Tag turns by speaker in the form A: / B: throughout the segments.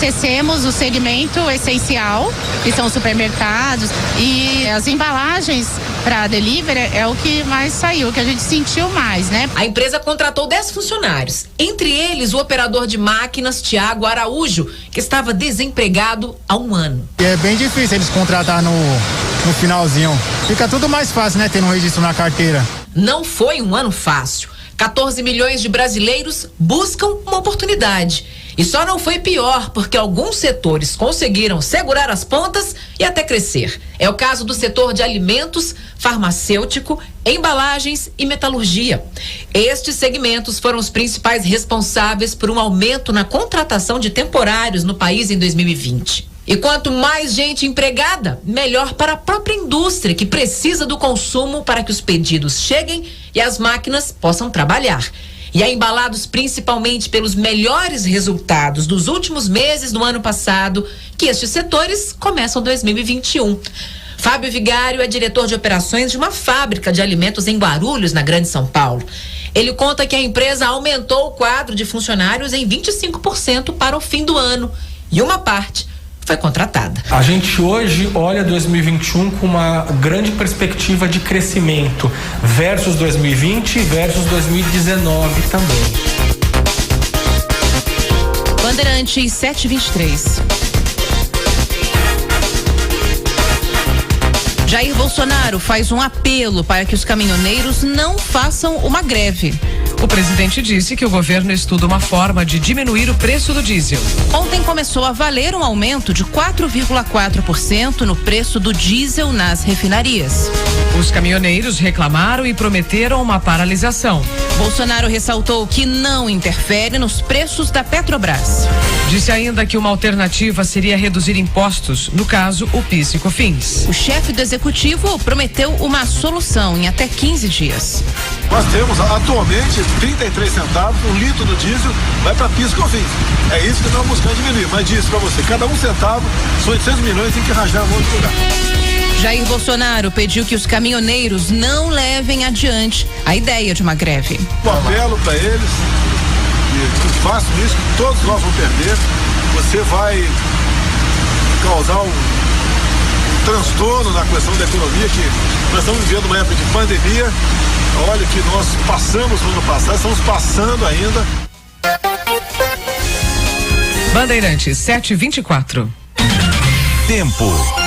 A: abastecemos o segmento essencial, que são os supermercados, e as embalagens para delivery é o que mais saiu, o que a gente sentiu mais, né?
B: A empresa contratou 10 funcionários, entre eles o operador de máquinas Tiago Araújo, que estava desempregado há um ano.
C: É bem difícil eles contratar no finalzinho. Fica tudo mais fácil, né? Tendo um registro na carteira.
B: Não foi um ano fácil. 14 milhões de brasileiros buscam uma oportunidade. E só não foi pior porque alguns setores conseguiram segurar as pontas e até crescer. É o caso do setor de alimentos, farmacêutico, embalagens e metalurgia. Estes segmentos foram os principais responsáveis por um aumento na contratação de temporários no país em 2020. E quanto mais gente empregada, melhor para a própria indústria, que precisa do consumo para que os pedidos cheguem e as máquinas possam trabalhar. E é embalados principalmente pelos melhores resultados dos últimos meses do ano passado que estes setores começam 2021. Fábio Vigário é diretor de operações de uma fábrica de alimentos em Guarulhos, na Grande São Paulo. Ele conta que a empresa aumentou o quadro de funcionários em 25% para o fim do ano e uma parte foi contratada.
D: A gente hoje olha 2021 com uma grande perspectiva de crescimento versus 2020 versus 2019 também.
E: Bandeirantes 723. Jair Bolsonaro faz um apelo para que os caminhoneiros não façam uma greve.
F: O presidente disse que o governo estuda uma forma de diminuir o preço do diesel.
E: Ontem começou a valer um aumento de 4,4% no preço do diesel nas refinarias.
F: Os caminhoneiros reclamaram e prometeram uma paralisação.
E: Bolsonaro ressaltou que não interfere nos preços da Petrobras.
F: Disse ainda que uma alternativa seria reduzir impostos, no caso, o PIS e COFINS.
E: O chefe do executivo prometeu uma solução em até 15 dias.
G: Nós temos atualmente 33 centavos, um litro do diesel vai para PIS e COFINS. É isso que nós estamos buscando diminuir, mas disse para você, cada um centavo, são 800 milhões, tem que arranjar um outro lugar.
E: Jair Bolsonaro pediu que os caminhoneiros não levem adiante a ideia de uma greve.
G: Um apelo para eles, que façam isso, que todos nós vamos perder. Você vai causar um transtorno na questão da economia, que nós estamos vivendo uma época de pandemia. Olha que nós passamos no ano passado, estamos passando ainda.
F: Bandeirantes 724.
H: Tempo.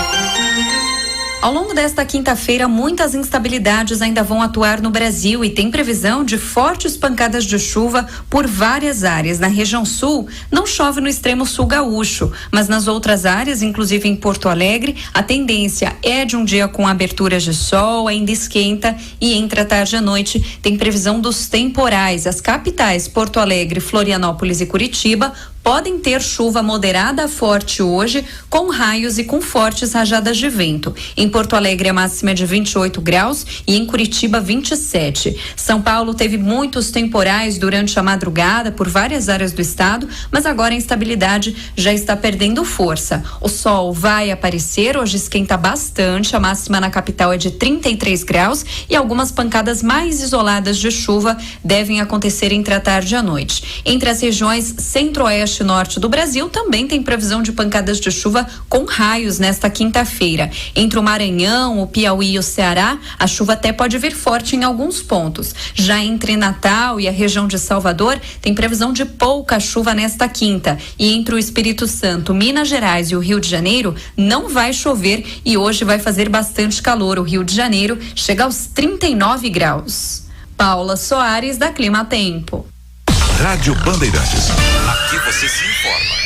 I: Ao longo desta quinta-feira, muitas instabilidades ainda vão atuar no Brasil e tem previsão de fortes pancadas de chuva por várias áreas. Na região sul, não chove no extremo sul gaúcho, mas nas outras áreas, inclusive em Porto Alegre, a tendência é de um dia com aberturas de sol, ainda esquenta e entre a tarde e a noite tem previsão dos temporais. As capitais Porto Alegre, Florianópolis e Curitiba podem ter chuva moderada a forte hoje, com raios e com fortes rajadas de vento. Em Porto Alegre, a máxima é de 28 graus e em Curitiba, 27. São Paulo teve muitos temporais durante a madrugada por várias áreas do estado, mas agora a instabilidade já está perdendo força. O sol vai aparecer, hoje esquenta bastante, a máxima na capital é de 33 graus e algumas pancadas mais isoladas de chuva devem acontecer entre a tarde e a noite. Entre as regiões centro-oeste e norte do Brasil também tem previsão de pancadas de chuva com raios nesta quinta-feira. Entre o Maranhão, o Piauí e o Ceará, a chuva até pode vir forte em alguns pontos. Já entre Natal e a região de Salvador, tem previsão de pouca chuva nesta quinta. E entre o Espírito Santo, Minas Gerais e o Rio de Janeiro, não vai chover e hoje vai fazer bastante calor. O Rio de Janeiro chega aos 39 graus. Paula Soares, da Clima Tempo.
H: Rádio Bandeirantes. Aqui você se informa.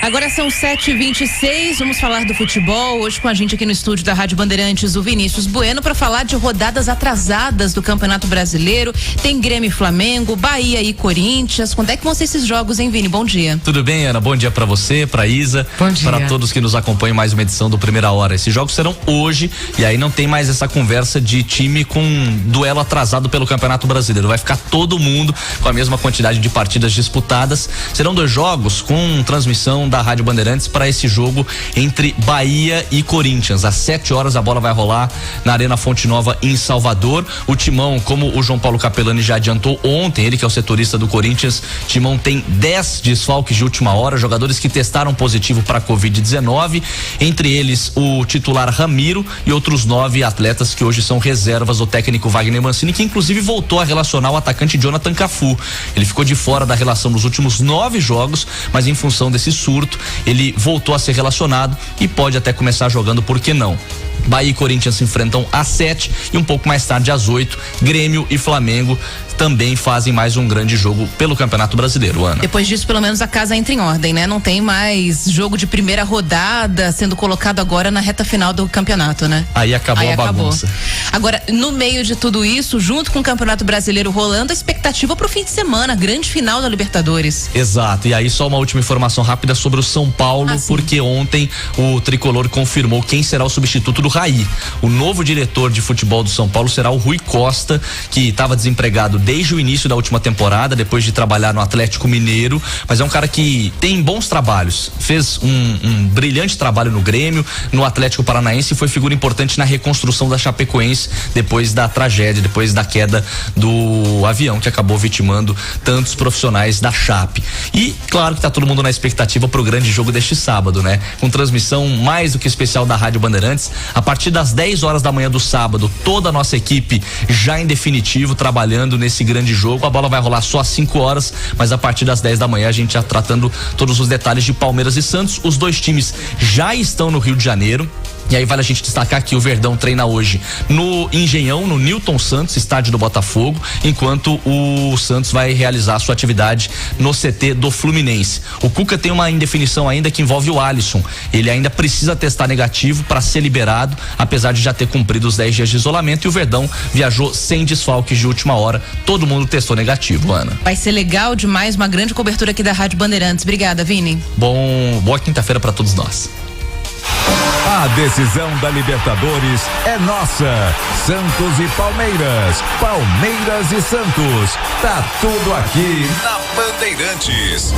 E: Agora são 7h26, vamos falar do futebol. Hoje com a gente aqui no estúdio da Rádio Bandeirantes, o Vinícius Bueno, para falar de rodadas atrasadas do Campeonato Brasileiro. Tem Grêmio e Flamengo, Bahia e Corinthians. Quando é que vão ser esses jogos, hein, Vini? Bom dia.
J: Tudo bem, Ana? Bom dia para você, para Isa, para todos que nos acompanham em mais uma edição do Primeira Hora. Esses jogos serão hoje e aí não tem mais essa conversa de time com duelo atrasado pelo Campeonato Brasileiro. Vai ficar todo mundo com a mesma quantidade de partidas disputadas. Serão 2 jogos com transmissão da da Rádio Bandeirantes para esse jogo entre Bahia e Corinthians. Às 7h a bola vai rolar na Arena Fonte Nova em Salvador. O Timão, como o João Paulo Capelani já adiantou ontem, ele que é o setorista do Corinthians, Timão tem 10 desfalques de última hora, jogadores que testaram positivo para Covid-19, entre eles o titular Ramiro e outros 9 atletas que hoje são reservas do técnico Wagner Mancini, que inclusive voltou a relacionar o atacante Jonathan Cafu. Ele ficou de fora da relação nos últimos 9 jogos, mas em função desse surto, ele voltou a ser relacionado e pode até começar jogando, por que não? Bahia e Corinthians se enfrentam às 7 e um pouco mais tarde às 8, Grêmio e Flamengo também fazem mais um grande jogo pelo Campeonato Brasileiro, Ana.
E: Depois disso, pelo menos a casa entra em ordem, né? Não tem mais jogo de primeira rodada sendo colocado agora na reta final do campeonato, né?
J: Aí acabou a bagunça.
E: Agora, no meio de tudo isso, junto com o Campeonato Brasileiro rolando, a expectativa pro fim de semana, grande final da Libertadores.
J: Exato, e aí só uma última informação rápida sobre o São Paulo, porque ontem o tricolor confirmou quem será o substituto do Raí. O novo diretor de futebol do São Paulo será o Rui Costa, que estava desempregado desde o início da última temporada, depois de trabalhar no Atlético Mineiro, mas é um cara que tem bons trabalhos, fez um brilhante trabalho no Grêmio, no Atlético Paranaense, e foi figura importante na reconstrução da Chapecoense depois da tragédia, depois da queda do avião que acabou vitimando tantos profissionais da Chape. E claro que tá todo mundo na expectativa pro grande jogo deste sábado, né? Com transmissão mais do que especial da Rádio Bandeirantes, a partir das 10h da manhã do sábado, toda a nossa equipe já em definitivo trabalhando nesse grande jogo. A bola vai rolar só às 5h, mas a partir das 10 da manhã a gente já tratando todos os detalhes de Palmeiras e Santos. Os dois times já estão no Rio de Janeiro. E aí vale a gente destacar que o Verdão treina hoje no Engenhão, no Newton Santos, estádio do Botafogo, enquanto o Santos vai realizar sua atividade no CT do Fluminense. O Cuca tem uma indefinição ainda que envolve o Alisson. Ele ainda precisa testar negativo para ser liberado, apesar de já ter cumprido os 10 dias de isolamento, e o Verdão viajou sem desfalques de última hora. Todo mundo testou negativo, Ana.
E: Vai ser legal demais, uma grande cobertura aqui da Rádio Bandeirantes. Obrigada, Vini.
J: Boa quinta-feira para todos nós.
H: A decisão da Libertadores é nossa. Santos e Palmeiras, Palmeiras e Santos, tá tudo aqui na Bandeirantes.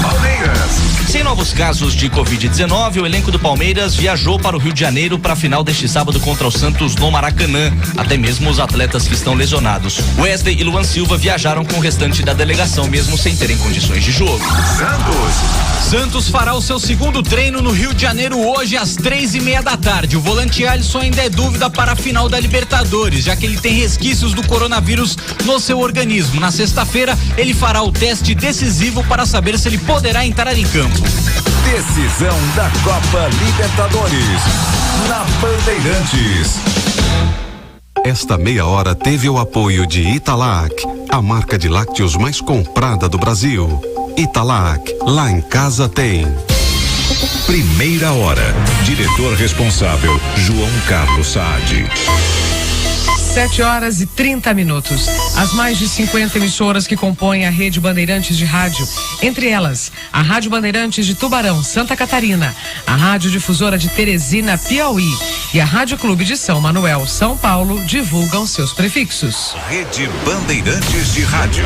H: Palmeiras.
J: Sem novos casos de Covid-19, o elenco do Palmeiras viajou para o Rio de Janeiro para a final deste sábado contra o Santos no Maracanã. Até mesmo os atletas que estão lesionados, Wesley e Luan Silva, viajaram com o restante da delegação, mesmo sem terem condições de jogo.
K: Santos fará o seu segundo treino no Rio de Janeiro hoje às 3:30 da tarde. O volante Alisson ainda é dúvida para a final da Libertadores, já que ele tem resquícios do coronavírus no seu organismo. Na sexta-feira, ele fará o teste decisivo para saber se ele poderá entrar em campo.
H: Decisão da Copa Libertadores na Bandeirantes. Esta meia hora teve o apoio de Italac, a marca de lácteos mais comprada do Brasil. Italac, lá em casa tem. Primeira hora. Diretor responsável, João Carlos Saad.
F: 7h30. As mais de 50 emissoras que compõem a rede Bandeirantes de rádio, entre elas a Rádio Bandeirantes de Tubarão, Santa Catarina, a Rádio Difusora de Teresina, Piauí e a Rádio Clube de São Manuel, São Paulo, divulgam seus prefixos.
H: Rede Bandeirantes de rádio.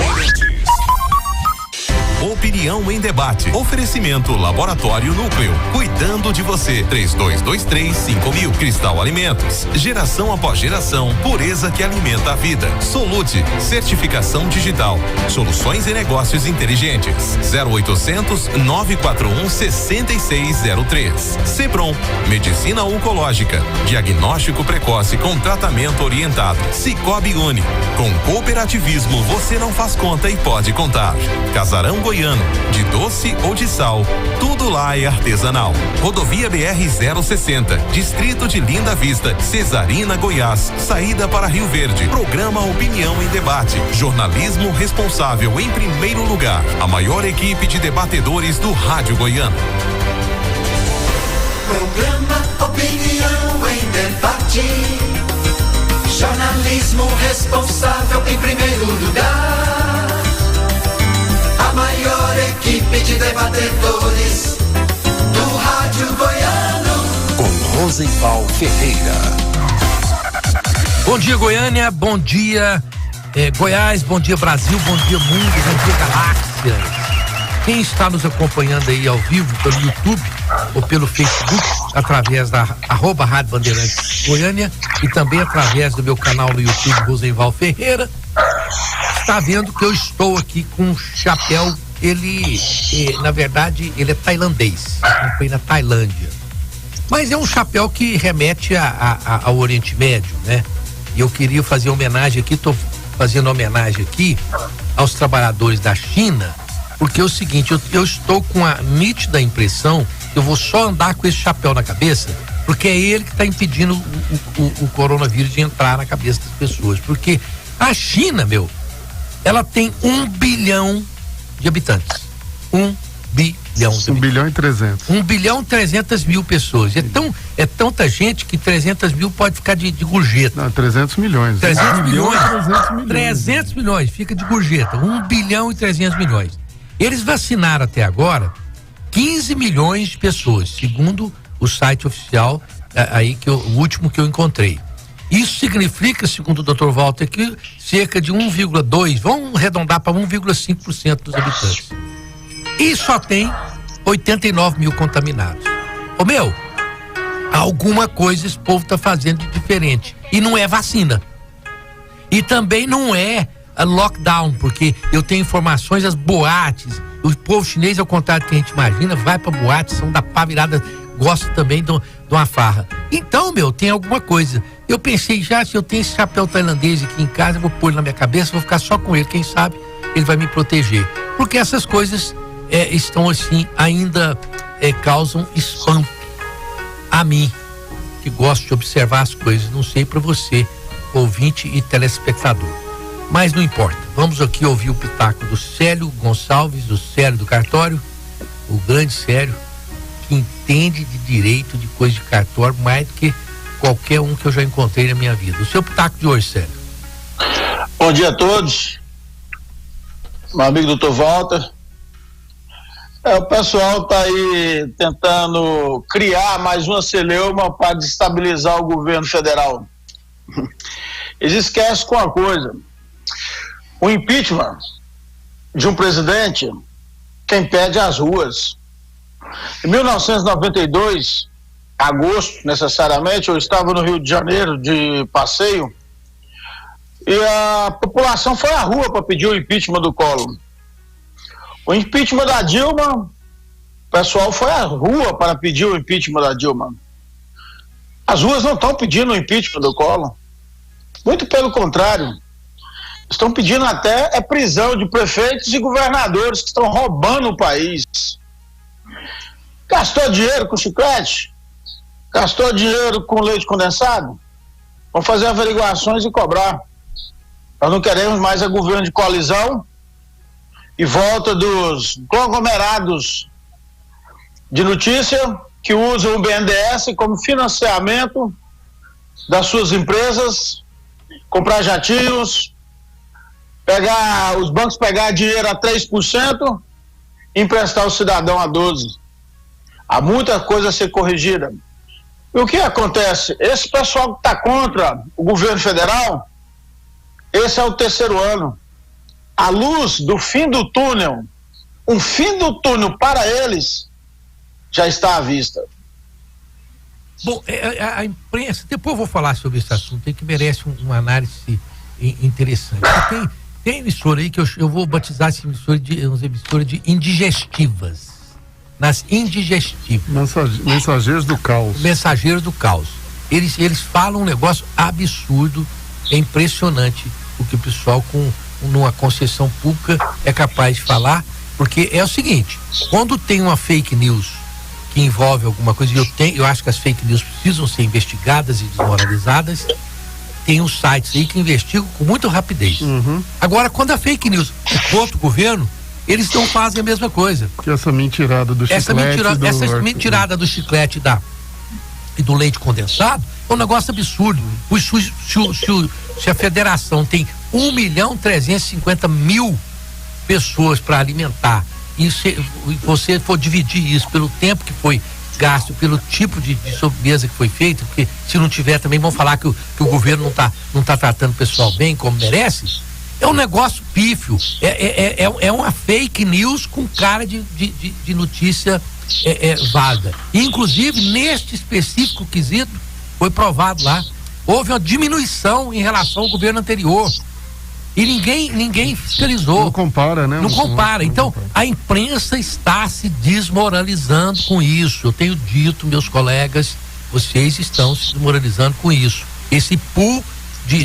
H: Opinião em debate. Oferecimento Laboratório Núcleo. Cuidando de você. 3223-5000. Cristal Alimentos. Geração após geração. Pureza que alimenta a vida. Solute. Certificação digital. Soluções e negócios inteligentes. 0800-941-6603. Ceprom. Medicina oncológica. Diagnóstico precoce com tratamento orientado. Cicobi Uni. Com cooperativismo você não faz conta e pode contar. Casarão Goiano, de doce ou de sal, tudo lá é artesanal. Rodovia BR-060, Distrito de Linda Vista, Cesarina, Goiás, saída para Rio Verde. Programa Opinião em Debate, jornalismo responsável em primeiro lugar. A maior equipe de debatedores do rádio goiano.
L: Programa Opinião em Debate, jornalismo responsável em primeiro lugar. A maior equipe de debatedores do rádio goiano.
H: Com Rosenval Ferreira.
M: Bom dia, Goiânia, bom dia Goiás, bom dia Brasil, bom dia mundo, bom dia galáxias. quem está nos acompanhando aí ao vivo pelo YouTube ou pelo Facebook, através da @Rádio Bandeirantes Goiânia e também através do meu canal no YouTube, Rosenval Ferreira, está vendo que eu estou aqui com um chapéu, na verdade, ele é tailandês, eu comprei na Tailândia, mas é um chapéu que remete ao Oriente Médio, né? E eu queria fazer homenagem aqui, estou fazendo homenagem aqui aos trabalhadores da China, porque é o seguinte, eu estou com a nítida impressão que eu vou só andar com esse chapéu na cabeça, porque é ele que está impedindo o coronavírus de entrar na cabeça das pessoas, porque a China, ela tem 1 bilhão de habitantes. 1 bilhão de habitantes.
N: 1 bilhão e 300.
M: 1 bilhão e 300 mil pessoas. É tanta gente que 300 mil pode ficar de gorjeta.
N: Não, 300 milhões.
M: 300 milhões.
N: 300 milhões.
M: 300 milhões, fica de gorjeta. 1 bilhão e 300 milhões. Eles vacinaram até agora 15 milhões de pessoas, segundo o site oficial, o último que eu encontrei. Isso significa, segundo o Dr. Walter, que cerca de 1,2, vamos arredondar para 1,5% dos habitantes. E só tem 89 mil contaminados. Alguma coisa esse povo está fazendo de diferente. E não é vacina. E também não é lockdown, porque eu tenho informações, as boates, o povo chinês, ao contrário do que a gente imagina, vai pra boate, são da pá virada, gosta também de uma farra. Então, tem alguma coisa. Eu pensei se eu tenho esse chapéu tailandês aqui em casa, eu vou pôr ele na minha cabeça, vou ficar só com ele, quem sabe ele vai me proteger. Porque essas coisas estão assim, ainda causam espanto a mim, que gosto de observar as coisas, não sei para você, ouvinte e telespectador. Mas não importa, vamos aqui ouvir o pitaco do Célio Gonçalves, do Célio do Cartório, o grande Célio, que entende de direito, de coisa de cartório, mais do que qualquer um que eu já encontrei na minha vida. O seu pitaco de hoje, Célio.
O: Bom dia a todos, meu amigo Dr. Walter. O pessoal está aí tentando criar mais uma celeuma para destabilizar o governo federal. Eles esquecem com uma coisa: o impeachment de um presidente, quem pede é as ruas. Em 1992, agosto, necessariamente, eu estava no Rio de Janeiro de passeio e a população foi à rua para pedir o impeachment do Collor. O impeachment da Dilma, o pessoal foi à rua para pedir o impeachment da Dilma. As ruas não estão pedindo o impeachment do Collor. Muito pelo contrário. Estão pedindo até prisão de prefeitos e governadores que estão roubando o país. Gastou dinheiro com chiclete? Gastou dinheiro com leite condensado? Vamos fazer averiguações e cobrar. Nós não queremos mais a governo de coalizão e volta dos conglomerados de notícia que usam o BNDES como financiamento das suas empresas, comprar jatinhos, os bancos pegar dinheiro a 3%, emprestar ao cidadão a 12%. Há muita coisa a ser corrigida. E o que acontece? Esse pessoal que está contra o governo federal, esse é o 3º ano. A luz do fim do túnel, um fim do túnel para eles, já está à vista.
M: Bom, a imprensa, depois eu vou falar sobre esse assunto aí que merece uma análise interessante. Tem emissora aí que eu vou batizar essa emissora de indigestivas. Nas indigestivas.
N: Mensageiros do caos.
M: Mensageiros do caos. Eles falam um negócio absurdo, é impressionante o que o pessoal numa concessão pública é capaz de falar, porque é o seguinte: quando tem uma fake news que envolve alguma coisa, e eu acho que as fake news precisam ser investigadas e desmoralizadas, tem uns sites aí que investigam com muita rapidez. Agora, quando a fake news é contra o governo, eles não fazem a mesma coisa.
N: Que essa mentirada do chiclete.
M: Essa mentirada do chiclete e do leite condensado é um negócio absurdo. Se a federação tem 1.350.000 pessoas para alimentar, e você for dividir isso pelo tempo que foi gasto, pelo tipo de sobremesa que foi feita, porque se não tiver também vão falar que o governo não tá tratando o pessoal bem como merece. É um negócio pífio, é uma fake news com cara de notícia vaga. E, inclusive, neste específico quesito, foi provado lá, houve uma diminuição em relação ao governo anterior. E ninguém fiscalizou.
N: Não compara, né?
M: Não compara. Então, a imprensa está se desmoralizando com isso. Eu tenho dito, meus colegas, vocês estão se desmoralizando com isso. Esse pool de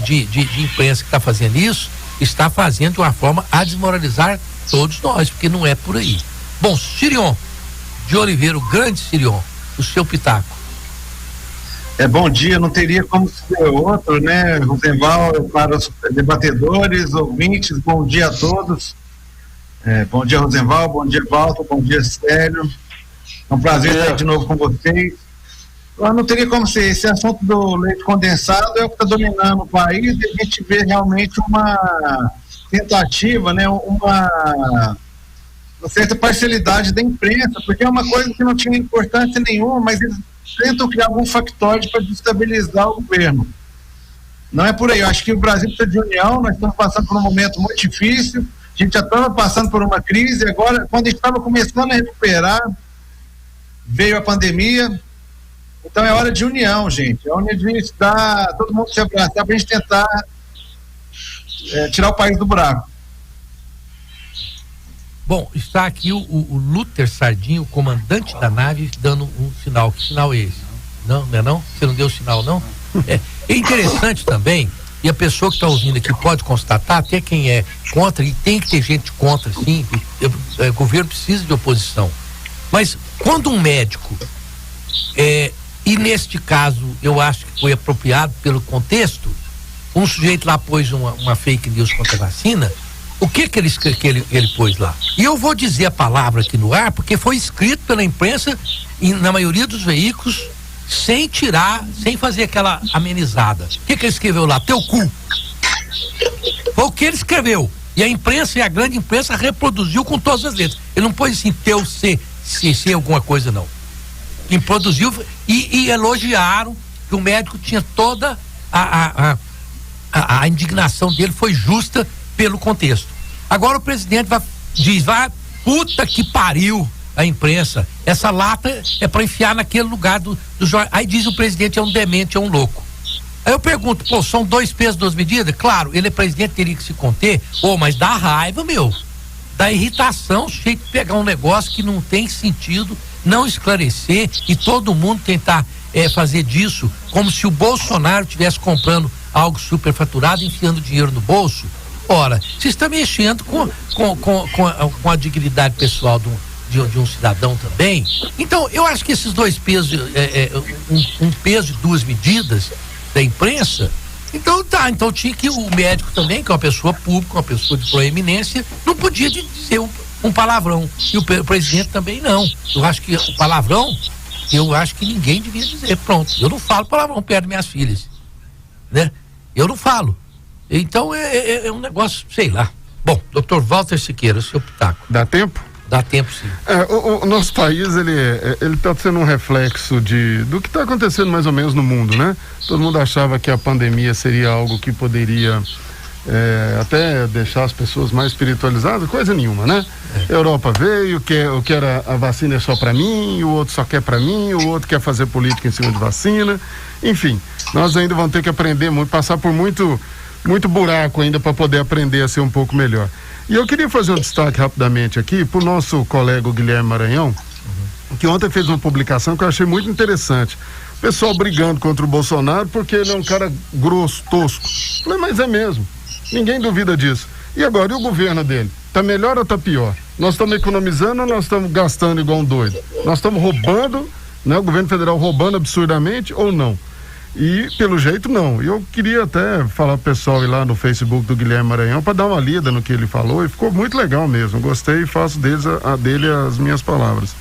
M: imprensa que está fazendo isso, está fazendo de uma forma a desmoralizar todos nós, porque não é por aí. Bom, Sirion de Oliveira, o grande Sirion, o seu pitaco.
P: Bom dia, não teria como ser outro, né, Rosenval, para os debatedores, ouvintes, bom dia a todos. Bom dia, Rosenval, bom dia, Walter, bom dia, Célio. É um prazer estar de novo com vocês. Não teria como ser, esse assunto do leite condensado é o que está dominando o país, e a gente vê realmente uma tentativa, né, uma certa parcialidade da imprensa, porque é uma coisa que não tinha importância nenhuma, mas eles tentam criar algum factóide para destabilizar o governo. Não é por aí, eu acho que o Brasil precisa de união, nós estamos passando por um momento muito difícil, a gente já estava passando por uma crise, agora, quando a gente estava começando a recuperar, veio a pandemia. Então é hora de união, gente. É hora de estar, todo mundo se abraçar para a gente tentar tirar o país do buraco.
M: Bom, está aqui o Luther Sardinho, o comandante da nave, dando um sinal. Que sinal é esse? Não é não? Você não deu sinal, não? É interessante também, e a pessoa que está ouvindo aqui pode constatar, até quem é contra, e tem que ter gente contra, sim, o governo precisa de oposição. Mas quando um médico e neste caso, eu acho que foi apropriado pelo contexto, um sujeito lá pôs uma fake news contra a vacina, o que ele pôs lá? E eu vou dizer a palavra aqui no ar, porque foi escrito pela imprensa, na maioria dos veículos, sem fazer aquela amenizada. O que ele escreveu lá? Teu cu. Foi o que ele escreveu. E a imprensa, e a grande imprensa, reproduziu com todas as letras. Ele não pôs assim, teu C alguma coisa, não. Quem produziu e elogiaram que o médico tinha toda a indignação dele foi justa pelo contexto. Agora o presidente diz, puta que pariu a imprensa, essa lata é para enfiar naquele lugar do jornal. Aí diz o presidente é um demente, é um louco. Aí eu pergunto, são 2 pesos, 2 medidas? Claro, ele é presidente, teria que se conter, mas dá raiva, dá irritação, cheio de pegar um negócio que não tem sentido, não esclarecer e todo mundo tentar fazer disso como se o Bolsonaro estivesse comprando algo superfaturado, enfiando dinheiro no bolso. Ora, você está mexendo com a dignidade pessoal de um cidadão também. Então, eu acho que esses 2 pesos, um peso e 2 medidas da imprensa, então tinha que o médico também, que é uma pessoa pública, uma pessoa de proeminência, não podia dizer um palavrão. E o presidente também não. Eu acho que o palavrão, eu acho que ninguém devia dizer. Pronto, eu não falo palavrão perto de minhas filhas, né? Eu não falo. Então é um negócio, sei lá. Bom, Dr. Walter Siqueira, o seu pitaco.
N: Dá tempo?
M: Dá tempo, sim.
N: O nosso país, ele está sendo um reflexo do que está acontecendo mais ou menos no mundo, né? Todo mundo achava que a pandemia seria algo que poderia até deixar as pessoas mais espiritualizadas, coisa nenhuma, né? Europa veio, que era a vacina é só para mim, o outro só quer para mim, o outro quer fazer política em cima de vacina. Enfim, nós ainda vamos ter que aprender muito, passar por muito buraco ainda para poder aprender a ser um pouco melhor. E eu queria fazer um destaque rapidamente aqui para o nosso colega Guilherme Maranhão, que ontem fez uma publicação que eu achei muito interessante. O pessoal brigando contra o Bolsonaro porque ele é um cara grosso, tosco. Falei, mas é mesmo. Ninguém duvida disso. E agora, e o governo dele? Tá melhor ou tá pior? Nós estamos economizando ou nós estamos gastando igual um doido? Nós estamos roubando, né? O governo federal roubando absurdamente ou não? E pelo jeito não. Eu queria até falar pro pessoal ir lá no Facebook do Guilherme Maranhão para dar uma lida no que ele falou, e ficou muito legal mesmo. Gostei e faço dele as minhas palavras.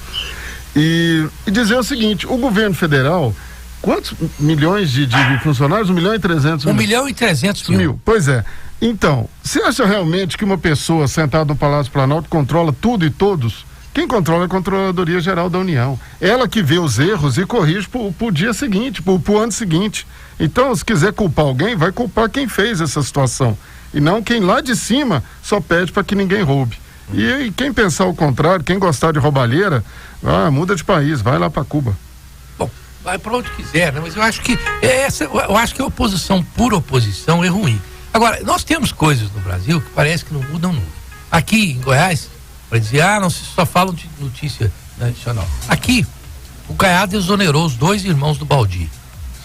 N: E dizer o seguinte, o governo federal, quantos milhões de funcionários? 1.300.000?
M: 1.300.000.
N: Pois é. Então, você acha realmente que uma pessoa sentada no Palácio Planalto controla tudo e todos? Quem controla é a Controladoria Geral da União. Ela que vê os erros e corrige pro dia seguinte, pro ano seguinte. Então, se quiser culpar alguém, vai culpar quem fez essa situação. E não quem lá de cima só pede para que ninguém roube. E quem pensar o contrário, quem gostar de roubalheira, muda de país, vai lá para Cuba.
M: Bom, vai para onde quiser, né? Mas eu acho que eu acho que a oposição por oposição é ruim. Agora, nós temos coisas no Brasil que parece que não mudam nunca. Aqui em Goiás, para dizer, não se só falam de notícia nacional. Aqui, o Caiado exonerou os 2 irmãos do Baldi,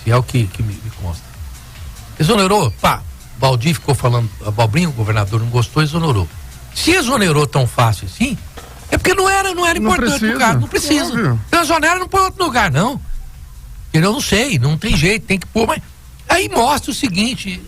M: se é o que me consta. Exonerou, o Baldi ficou falando abobrinha, o governador não gostou, exonerou. Se exonerou tão fácil assim, é porque não era importante o cara, não precisa. Então exonera, não põe outro lugar, não. Eu não sei, não tem jeito, tem que pôr, mas aí mostra o seguinte,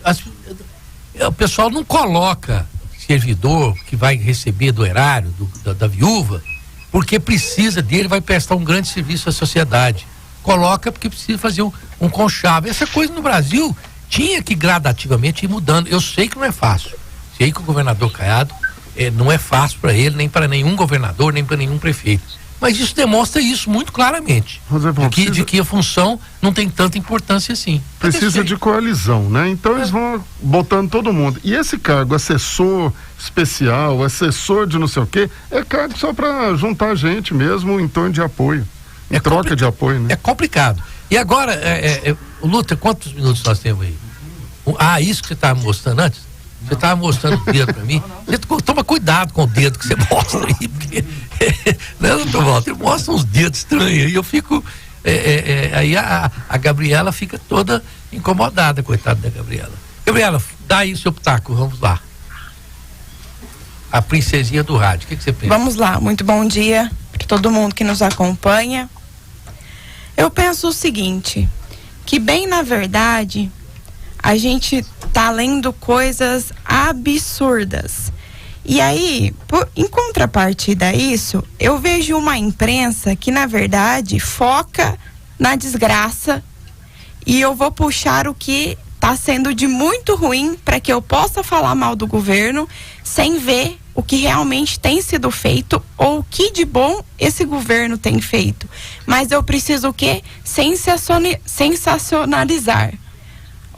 M: o pessoal não coloca servidor que vai receber do erário, da viúva, porque precisa dele, vai prestar um grande serviço à sociedade. Coloca porque precisa fazer um conchavo. Essa coisa no Brasil tinha que gradativamente ir mudando. Eu sei que não é fácil. Sei que o governador Caiado não é fácil para ele, nem para nenhum governador, nem para nenhum prefeito. Mas isso demonstra isso muito claramente. De que a função não tem tanta importância assim.
N: Precisa de coalizão, né? Então eles vão botando todo mundo. E esse cargo, assessor especial, assessor de não sei o quê, é cargo só para juntar gente mesmo em torno de apoio. Em troca de apoio, né?
M: É complicado. E agora, Luta, quantos minutos nós temos aí? Isso que você estava mostrando antes? Você estava mostrando o dedo para mim. Você toma cuidado com o dedo que você mostra aí, porque não, doutor Walter, mostra uns dedos estranhos aí, eu fico aí a Gabriela fica toda incomodada, coitada da Gabriela. Gabriela, dá aí o seu pitaco, vamos lá. A princesinha do rádio, o que você pensa?
Q: Vamos lá, muito bom dia para todo mundo que nos acompanha. Eu penso o seguinte, que bem na verdade a gente tá lendo coisas absurdas. E aí, em contrapartida a isso, eu vejo uma imprensa que, na verdade, foca na desgraça, e eu vou puxar o que está sendo de muito ruim para que eu possa falar mal do governo sem ver o que realmente tem sido feito ou o que de bom esse governo tem feito. Mas eu preciso o quê? Sensacionalizar.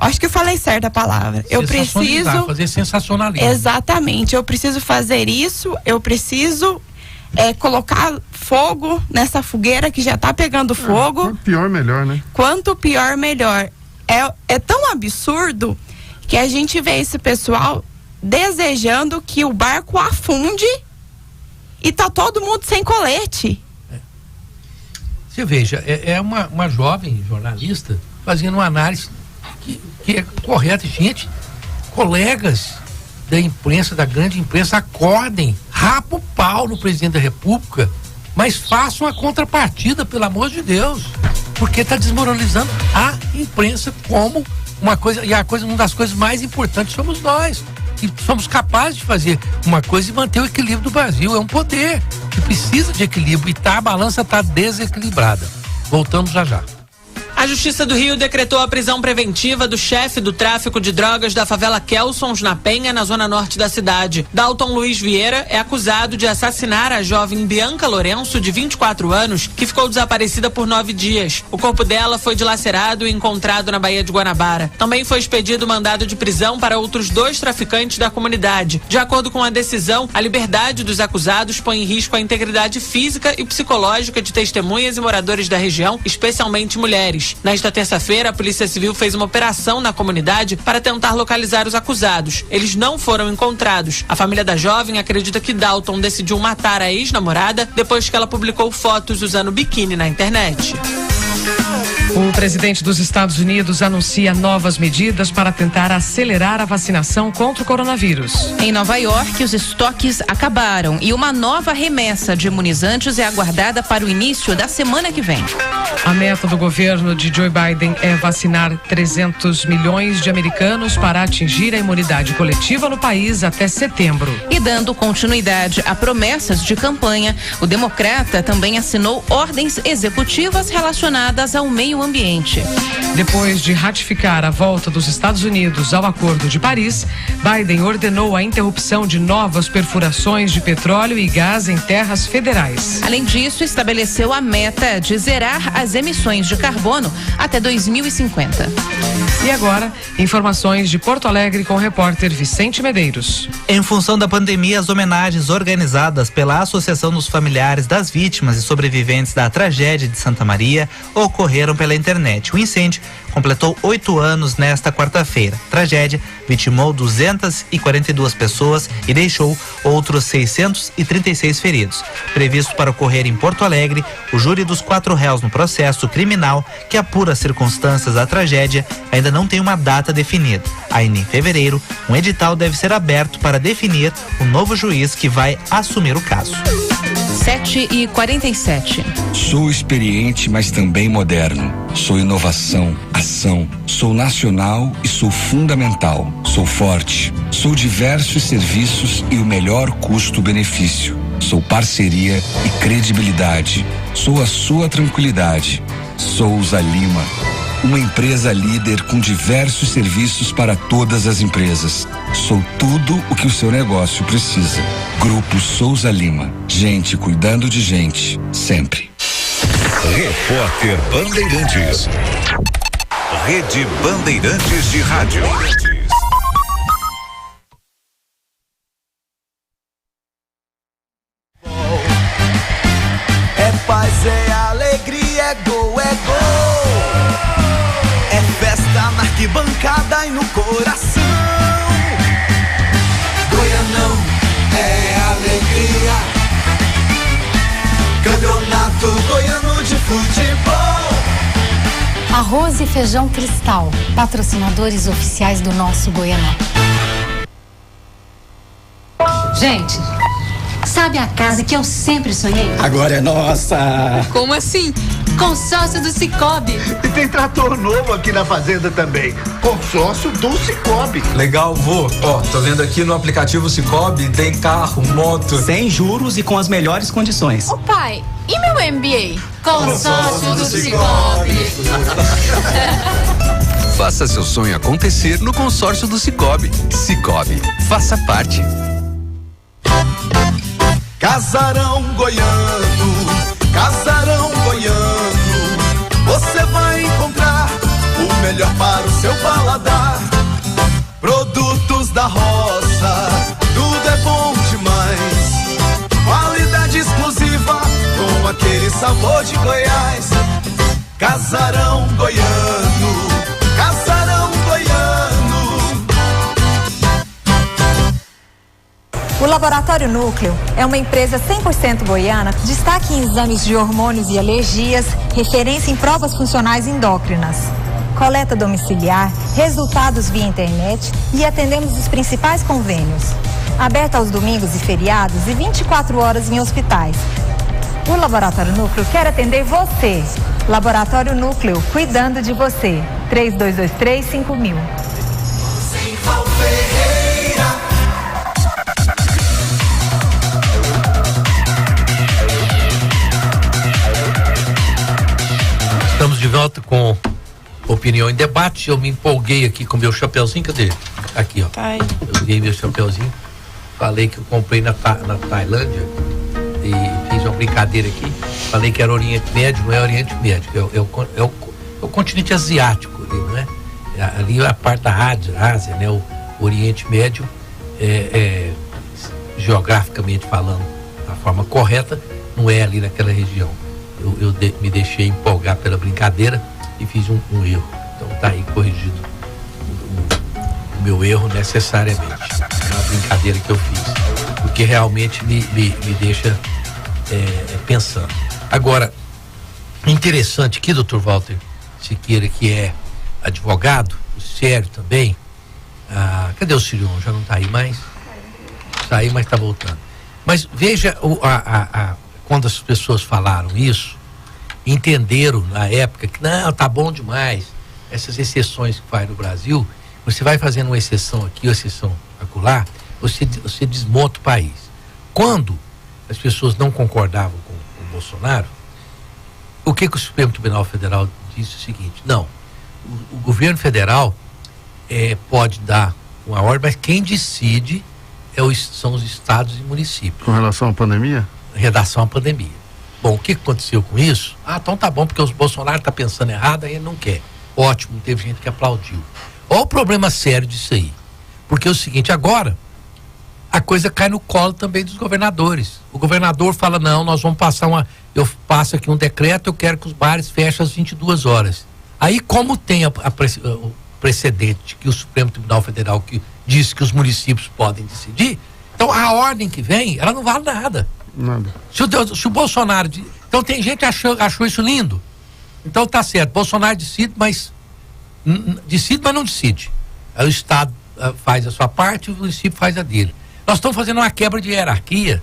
Q: Acho que eu falei certo a palavra. Eu preciso
M: fazer sensacionalismo.
Q: Exatamente. Eu preciso fazer isso. Eu preciso colocar fogo nessa fogueira que já está pegando fogo.
N: Quanto pior, melhor, né?
Q: Quanto pior, melhor. É tão absurdo que a gente vê esse pessoal desejando que o barco afunde e tá todo mundo sem colete.
M: Você veja, uma jovem jornalista fazendo uma análise que é correta. Gente, colegas da imprensa, da grande imprensa, acordem, rapa o pau no presidente da República, mas façam a contrapartida, pelo amor de Deus, porque está desmoralizando a imprensa como uma coisa, e uma das coisas mais importantes somos nós, que somos capazes de fazer uma coisa e manter o equilíbrio do Brasil. É um poder que precisa de equilíbrio e a balança está desequilibrada. Voltamos já.
R: A Justiça do Rio decretou a prisão preventiva do chefe do tráfico de drogas da favela Kelsons, na Penha, na zona norte da cidade. Dalton Luiz Vieira é acusado de assassinar a jovem Bianca Lourenço, de 24 anos, que ficou desaparecida por 9 dias. O corpo dela foi dilacerado e encontrado na Baía de Guanabara. Também foi expedido mandado de prisão para outros 2 traficantes da comunidade. De acordo com a decisão, a liberdade dos acusados põe em risco a integridade física e psicológica de testemunhas e moradores da região, especialmente mulheres. Nesta terça-feira, a Polícia Civil fez uma operação na comunidade para tentar localizar os acusados. Eles não foram encontrados. A família da jovem acredita que Dalton decidiu matar a ex-namorada depois que ela publicou fotos usando biquíni na internet.
F: O presidente dos Estados Unidos anuncia novas medidas para tentar acelerar a vacinação contra o coronavírus.
E: Em Nova York, os estoques acabaram e uma nova remessa de imunizantes é aguardada para o início da semana que vem.
F: A meta do governo de Joe Biden é vacinar 300 milhões de americanos para atingir a imunidade coletiva no país até setembro.
E: E dando continuidade a promessas de campanha, o democrata também assinou ordens executivas relacionadas ao meio ambiente.
F: Depois de ratificar a volta dos Estados Unidos ao Acordo de Paris, Biden ordenou a interrupção de novas perfurações de petróleo e gás em terras federais.
E: Além disso, estabeleceu a meta de zerar as emissões de carbono até 2050.
F: E agora, informações de Porto Alegre com o repórter Vicente Medeiros.
S: Em função da pandemia, as homenagens organizadas pela Associação dos Familiares das Vítimas e Sobreviventes da Tragédia de Santa Maria ocorreram pela internet. O incêndio completou 8 anos nesta quarta-feira. A tragédia vitimou 242 pessoas e deixou outros 636 feridos. Previsto para ocorrer em Porto Alegre, o júri dos 4 réus no processo criminal que apura as circunstâncias da tragédia ainda não tem uma data definida. Ainda em fevereiro, um edital deve ser aberto para definir o novo juiz que vai assumir o caso.
E: 7h47.
T: Sou experiente, mas também moderno. Sou inovação, ação. Sou nacional e sou fundamental. Sou forte. Sou diversos serviços e o melhor custo-benefício. Sou parceria e credibilidade. Sou a sua tranquilidade. Souza Lima. Uma empresa líder com diversos serviços para todas as empresas. Sou tudo o que o seu negócio precisa. Grupo Souza Lima. Gente cuidando de gente, sempre.
H: Repórter Bandeirantes. Rede Bandeirantes de Rádio.
L: É paz, é alegria, é gol, é gol. É festa na arquibancada e no coração. Goianão é alegria. Campeonato Goiano de Futebol.
U: Arroz e Feijão Cristal, patrocinadores oficiais do nosso Goianão. Gente, sabe a casa que eu sempre sonhei?
V: Agora é nossa!
U: Como assim? Consórcio do Cicobi.
V: E tem trator novo aqui na fazenda também. Consórcio do Cicobi.
W: Legal, vô. Ó, tô vendo aqui no aplicativo Cicobi, tem carro, moto.
V: Sem juros e com as melhores condições.
U: Ô pai, e meu MBA? Consórcio do Cicobi.
X: Faça seu sonho acontecer no consórcio do Cicobi. Cicobi, faça parte.
L: Casarão Goiano, Casarão Goiano, você vai encontrar o melhor para o seu paladar. Produtos da roça, tudo é bom demais. Qualidade exclusiva, com aquele sabor de Goiás. Casarão Goiano, Casarão Goiano.
Y: O Laboratório Núcleo é uma empresa 100% goiana, destaque em exames de hormônios e alergias, referência em provas funcionais endócrinas. Coleta domiciliar, resultados via internet e atendemos os principais convênios. Aberto aos domingos e feriados e 24 horas em hospitais. O Laboratório Núcleo quer atender você. Laboratório Núcleo, cuidando de você. 3223-5000.
M: Estamos de volta com Opinião em Debate. Eu me empolguei aqui com meu chapeuzinho. Cadê? Aqui, ó.
Q: Ai.
M: Eu ganhei meu chapeuzinho. Falei que eu comprei na Tailândia e fiz uma brincadeira aqui. Falei que era Oriente Médio, não é Oriente Médio. É o continente asiático ali, não é? Ali é a parte da Ásia, né? O Oriente Médio, geograficamente falando, da forma correta, não é ali naquela região. Eu me deixei empolgar pela brincadeira e fiz um erro. Então tá aí corrigido o meu erro necessariamente. É uma brincadeira que eu fiz, porque realmente me deixa pensando. Agora, interessante aqui, doutor Walter Siqueira, que é advogado, sério também. Cadê o Sirion? Já não tá aí mais? Saiu, mas tá voltando. Mas veja quando as pessoas falaram isso, entenderam na época que não, tá bom demais, essas exceções que faz no Brasil, você vai fazendo uma exceção aqui, uma exceção acolá, você desmonta o país. Quando as pessoas não concordavam com o Bolsonaro, o que o Supremo Tribunal Federal disse? O seguinte: não, o governo federal pode dar uma ordem, mas quem decide são os estados e municípios.
N: Com relação à pandemia?
M: Redação à pandemia. Bom, o que aconteceu com isso? Então tá bom, porque o Bolsonaro tá pensando errado, aí ele não quer. ótimo, teve gente que aplaudiu. Olha o problema sério disso aí. Porque é o seguinte, agora a coisa cai no colo também dos governadores. O governador fala, não, nós vamos passar eu passo aqui um decreto, eu quero que os bares fechem às 22 horas. Aí, como tem o precedente que o Supremo Tribunal Federal que diz que os municípios podem decidir, então a ordem que vem, ela não vale nada.
N: Nada.
M: Se o Bolsonaro... Então tem gente que achou isso lindo. Então tá certo, Bolsonaro decide, mas não decide. Aí o Estado faz a sua parte e o município faz a dele. Nós estamos fazendo uma quebra de hierarquia,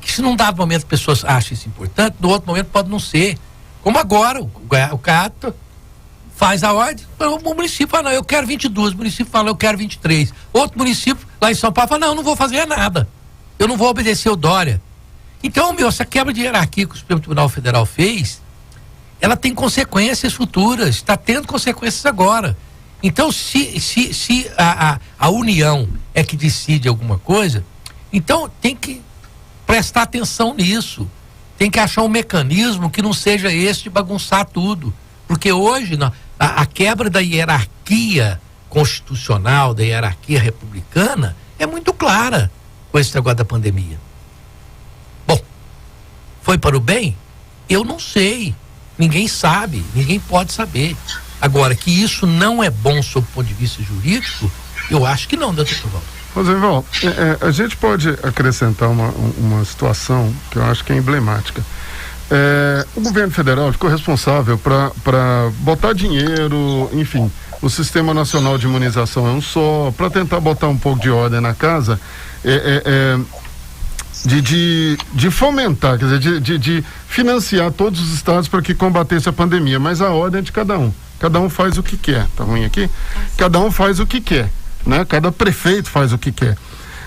M: que se num dado momento as pessoas acham isso importante, no outro momento pode não ser. Como agora, o CAT faz a ordem, o município fala, não, eu quero 22, o município fala, eu quero 23. Outro município, lá em São Paulo, fala, não, eu não vou fazer nada. Eu não vou obedecer o Dória. Então, essa quebra de hierarquia que o Supremo Tribunal Federal fez, ela tem consequências futuras, está tendo consequências agora. Então, se a União é que decide alguma coisa, então tem que prestar atenção nisso. Tem que achar um mecanismo que não seja esse de bagunçar tudo. Porque hoje, a quebra da hierarquia constitucional, da hierarquia republicana, é muito clara com esse negócio da pandemia. Bom, foi para o bem? Eu não sei. Ninguém sabe, ninguém pode saber. Agora, que isso não é bom sob o ponto de vista jurídico, eu acho que não, doutor Walter.
N: Rosenval, a gente pode acrescentar uma situação que eu acho que é emblemática. O governo federal ficou responsável para botar dinheiro, enfim, o Sistema Nacional de Imunização é um só, para tentar botar um pouco de ordem na casa, de fomentar, quer dizer, de financiar todos os estados para que combatesse a pandemia, mas a ordem é de cada um. Cada um faz o que quer. Tá ruim aqui? Cada um faz o que quer, né? Cada prefeito faz o que quer.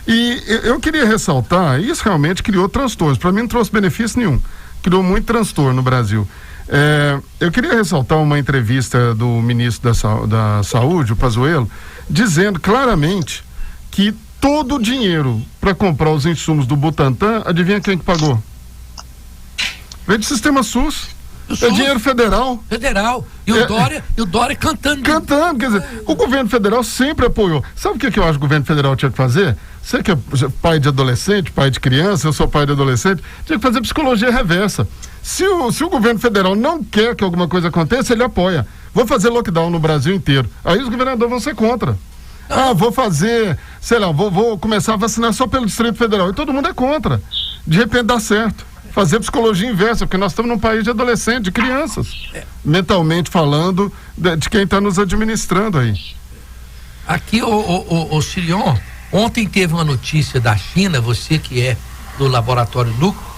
N: E eu queria ressaltar, isso realmente criou transtornos. Para mim não trouxe benefício nenhum. Criou muito transtorno no Brasil. Eu queria ressaltar uma entrevista do ministro da Saúde, o Pazuello, dizendo claramente que todo o dinheiro para comprar os insumos do Butantan, adivinha quem que pagou? Veio do sistema SUS. É dinheiro federal.
M: E o Dória cantando.
N: Quer dizer, o governo federal sempre apoiou. Sabe o que eu acho que o governo federal tinha que fazer? Você que é pai de adolescente, pai de criança, eu sou pai de adolescente, tinha que fazer psicologia reversa. Se o governo federal não quer que alguma coisa aconteça, ele apoia. Vou fazer lockdown no Brasil inteiro. Aí os governadores vão ser contra. Vou fazer, sei lá, vou começar a vacinar só pelo Distrito Federal. E todo mundo é contra. De repente dá certo. Fazer psicologia inversa, porque nós estamos num país de adolescentes, de crianças, mentalmente falando, de quem está nos administrando aí.
M: Aqui, o Sirion, ontem teve uma notícia da China, você que é do Laboratório Núcleo,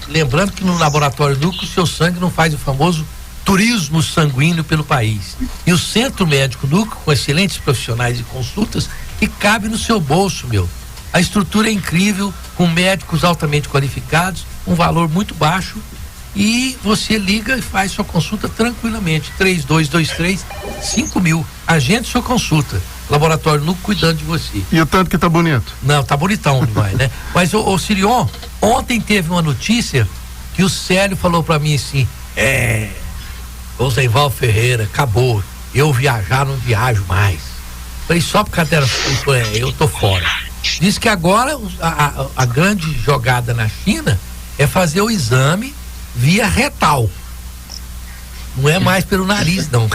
M: lembrando que no Laboratório Núcleo o seu sangue não faz o famoso turismo sanguíneo pelo país. E o Centro Médico Núcleo, com excelentes profissionais e consultas, que cabe no seu bolso, meu. A estrutura é incrível, com médicos altamente qualificados, um valor muito baixo, e você liga e faz sua consulta tranquilamente. 3223-5000. Agende sua consulta. Laboratório Núcleo cuidando de você.
N: E o tanto que tá bonito?
M: Não, tá bonitão demais, né? Mas o Sirion, ontem teve uma notícia que o Célio falou pra mim assim, Rosenval Ferreira, acabou, eu viajar não viajo mais. Falei, só por causa dela, eu tô fora. Diz que agora a grande jogada na China é fazer o exame via retal. Não é mais pelo nariz, não.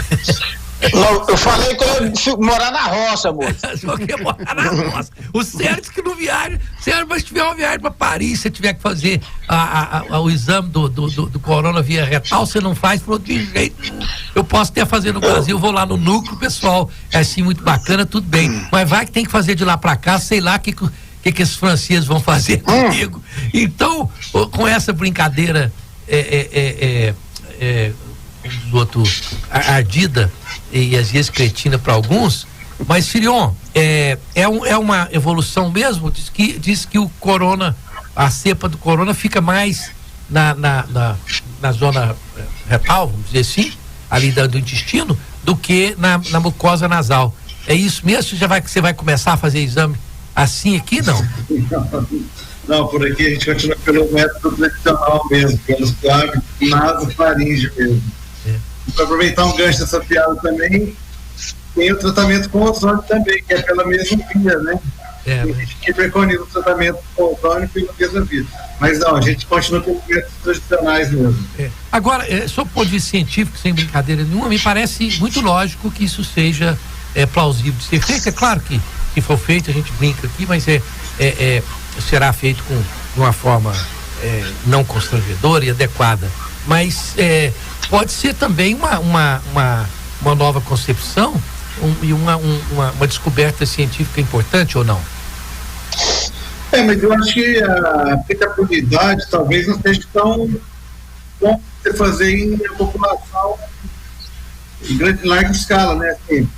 O: Não, eu falei que eu ia morar na roça, moço.
M: Só que morar na roça. O Sérgio que não viaja. Sérgio, mas se tiver uma viagem para Paris, se tiver que fazer o exame do corona via retal, você não faz por outro jeito. Eu posso até fazer no Brasil, vou lá no núcleo, pessoal. É assim, muito bacana, tudo bem. Mas vai que tem que fazer de lá para cá, sei lá que esses franceses vão fazer comigo. Então, com essa brincadeira do outro ardida e às vezes cretina para alguns, mas Sirion, é uma evolução mesmo. Diz que o corona, a cepa do corona fica mais na zona retal, vamos dizer assim, ali do intestino, do que na mucosa nasal. É isso mesmo? Você vai começar a fazer exame assim aqui, não?
P: Não, por aqui a gente continua pelo método tradicional mesmo, pelos lábios, nasofaringe mesmo. para aproveitar um gancho dessa piada também, tem o tratamento com ozônio também, que é pela mesma via, né? A gente que preconiza o tratamento com ozônio pela mesma via. Mas não, a gente continua com os métodos tradicionais mesmo.
M: Agora, sob o ponto de vista científico, sem brincadeira nenhuma, me parece muito lógico que isso seja plausível de ser feito. É claro que, se for feito, a gente brinca aqui, mas será feito de uma forma não constrangedora e adequada. Mas pode ser também uma nova concepção e uma descoberta científica importante ou não?
P: Mas eu acho que a aplicabilidade talvez não seja tão bom você fazer em população em larga escala, né? Assim,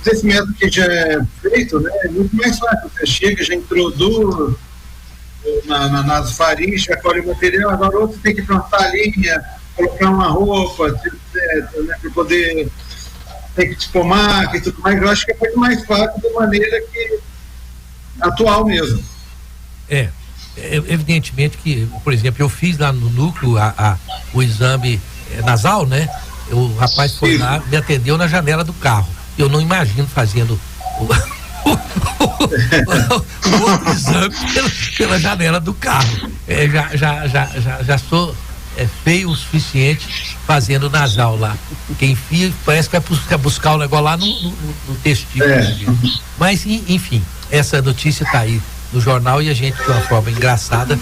P: desse método que já é feito, né? É muito mais fácil. Você chega, já introduz nas farinhas, já colhe o material, agora outro tem que plantar a linha, colocar uma roupa, para poder ter que despomar e tudo mais. Eu acho que é muito mais fácil de maneira que atual mesmo.
M: Evidentemente que, por exemplo, eu fiz lá no núcleo o exame nasal, né? O rapaz foi lá, me atendeu na janela do carro. Eu não imagino fazendo o outro exame pela janela do carro. Já sou feio o suficiente fazendo nasal lá. Quem enfia, parece que vai buscar o negócio lá no testículo. Mas, enfim, essa notícia está aí no jornal e a gente, de uma forma engraçada,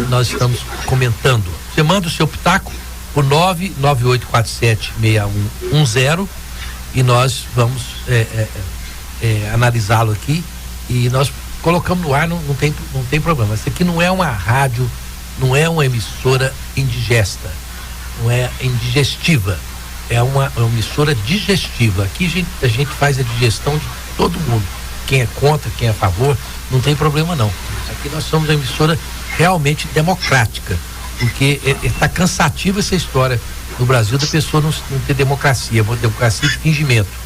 M: nós estamos comentando. Você manda o seu pitaco por 998476110 e nós vamos analisá-lo aqui e nós colocamos no ar, não tem problema. Isso aqui não é uma rádio, não é uma emissora indigesta, não é indigestiva, é uma emissora digestiva. Aqui a gente faz a digestão de todo mundo, quem é contra, quem é a favor, não tem problema não. Aqui nós somos uma emissora realmente democrática, porque está cansativa essa história no Brasil da pessoa não ter democracia, uma democracia de fingimento.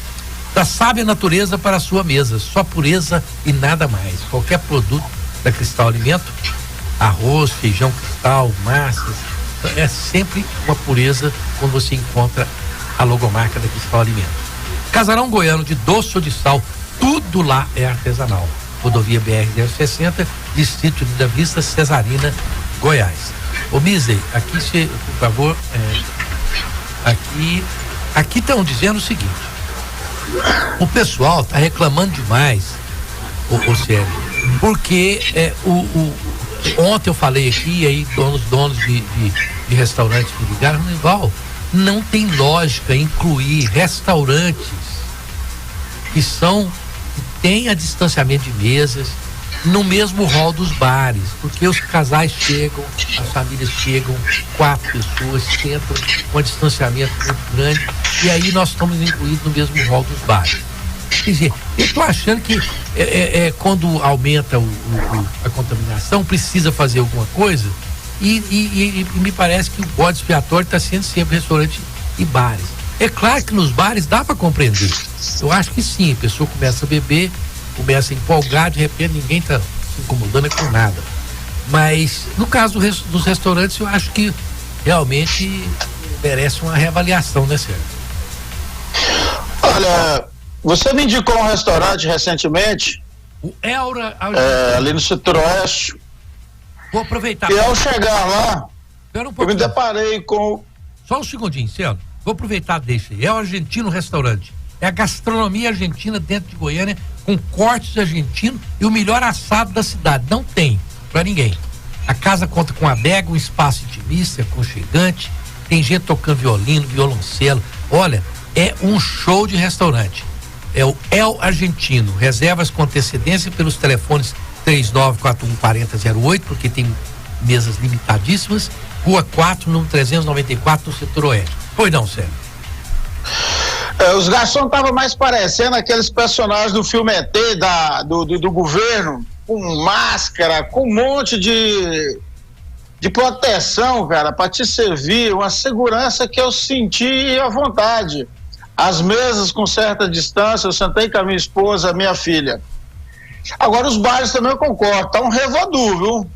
M: Da sábia natureza para a sua mesa, só pureza e nada mais. Qualquer produto da Cristal Alimento, arroz, feijão Cristal, massas, é sempre uma pureza quando você encontra a logomarca da Cristal Alimento. Casarão goiano de doce ou de sal, tudo lá é artesanal. Rodovia BR-060, Distrito de da Vista, Cesarina, Goiás. Ô Misei, aqui por favor, aqui estão dizendo o seguinte: o pessoal está reclamando demais, ô Sérgio, porque ontem eu falei aqui, aí donos de restaurantes me ligaram, Val, não tem lógica incluir restaurantes que tem a distanciamento de mesas no mesmo hall dos bares, porque os casais chegam, as famílias chegam, 4 pessoas sentam com um distanciamento muito grande e aí nós estamos incluídos no mesmo hall dos bares. Quer dizer, eu estou achando que quando aumenta a contaminação precisa fazer alguma coisa e me parece que o bode expiatório está sendo sempre restaurante e bares. É claro que nos bares dá para compreender. Eu acho que sim, a pessoa começa a beber, começa a empolgar, de repente ninguém está se incomodando com nada. Mas no caso dos restaurantes, eu acho que realmente merece uma reavaliação, né, Sérgio?
O: Olha, você me indicou um restaurante recentemente,
M: o Elra,
O: ali no Centro-Oeste.
M: Vou aproveitar.
O: E ao chegar lá, eu me deparei com...
M: Só um segundinho, Sérgio. Vou aproveitar, deixa aí. É o Argentino Restaurante. É a gastronomia argentina dentro de Goiânia, com cortes argentinos e o melhor assado da cidade. Não tem pra ninguém. A casa conta com adega, um espaço intimista, aconchegante, tem gente tocando violino, violoncelo. Olha, é um show de restaurante. É o El Argentino. Reservas com antecedência pelos telefones 39414008, porque tem mesas limitadíssimas. Rua 4, número 394, no Setor Oeste. Pois não, Sérgio?
O: Os garçons estavam mais parecendo aqueles personagens do filme ET do governo, com máscara, com um monte de proteção, cara, para te servir, uma segurança que eu senti à vontade. As mesas com certa distância, eu sentei com a minha esposa, a minha filha. Agora os bares também eu concordo, tá um revoadu, viu?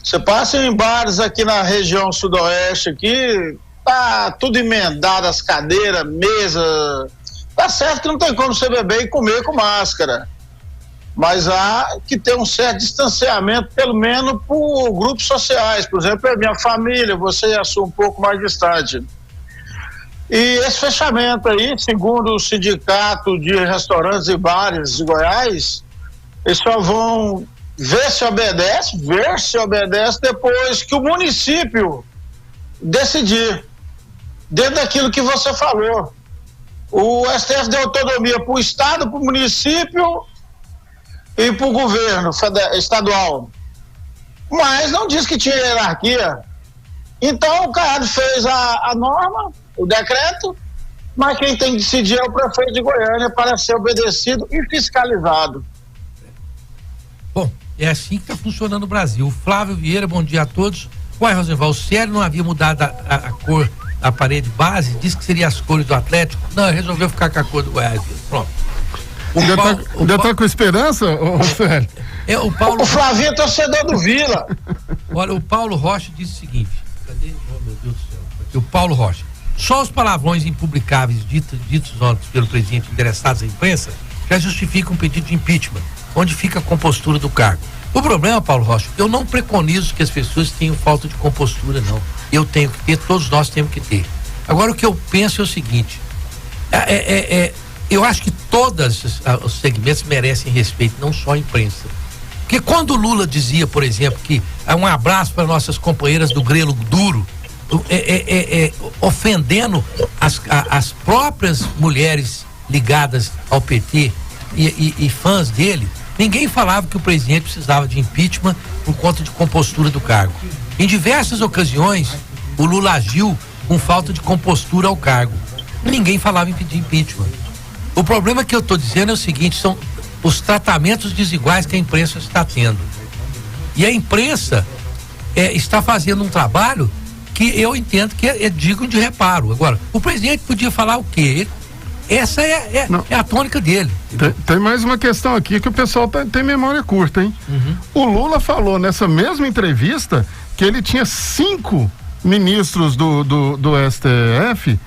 O: Você passa em bares aqui na região sudoeste aqui, tá tudo emendado, as cadeiras, mesa. Tá certo que não tem como você beber e comer com máscara. Mas há que ter um certo distanciamento, pelo menos por grupos sociais. Por exemplo, a minha família, você e a sua um pouco mais distante. E esse fechamento aí, segundo o Sindicato de Restaurantes e Bares de Goiás, eles só vão ver se obedece depois que o município decidir, dentro daquilo que você falou. O STF deu autonomia para o Estado, para o município e para o governo estadual, mas não disse que tinha hierarquia. Então o CAD fez a norma, o decreto, mas quem tem que decidir é o prefeito de Goiânia para ser obedecido e fiscalizado.
M: Bom, é assim que está funcionando o Brasil. Flávio Vieira, bom dia a todos. Uai, Rosenval, o Célio não havia mudado a cor da parede base? Disse que seria as cores do Atlético? Não, resolveu ficar com a cor do Goiás. Pronto.
N: Ainda tá com esperança, Célio?
O: O Flavinho é torcedor do Vila.
M: Olha, o Paulo Rocha disse o seguinte. Cadê? Oh, meu Deus do céu. Aqui, o Paulo Rocha. Só os palavrões impublicáveis ditos ontem pelo presidente endereçados à imprensa já justificam um pedido de impeachment, onde fica a compostura do cargo. O problema, Paulo Rocha, eu não preconizo que as pessoas tenham falta de compostura, não. Eu tenho que ter, todos nós temos que ter. Agora, o que eu penso é o seguinte, eu acho que todos os segmentos merecem respeito, não só a imprensa. Porque quando o Lula dizia, por exemplo, que um abraço para nossas companheiras do grelo duro, ofendendo as próprias mulheres ligadas ao PT e fãs dele, ninguém falava que o presidente precisava de impeachment por conta de compostura do cargo. Em diversas ocasiões, o Lula agiu com falta de compostura ao cargo. Ninguém falava em pedir impeachment. O problema que eu estou dizendo é o seguinte, são os tratamentos desiguais que a imprensa está tendo. E a imprensa está fazendo um trabalho que eu entendo que é digno de reparo. Agora, o presidente podia falar o quê? Essa é a tônica dele.
N: Tem mais uma questão aqui que o pessoal tem memória curta, hein? Uhum. O Lula falou nessa mesma entrevista que ele tinha 5 ministros do STF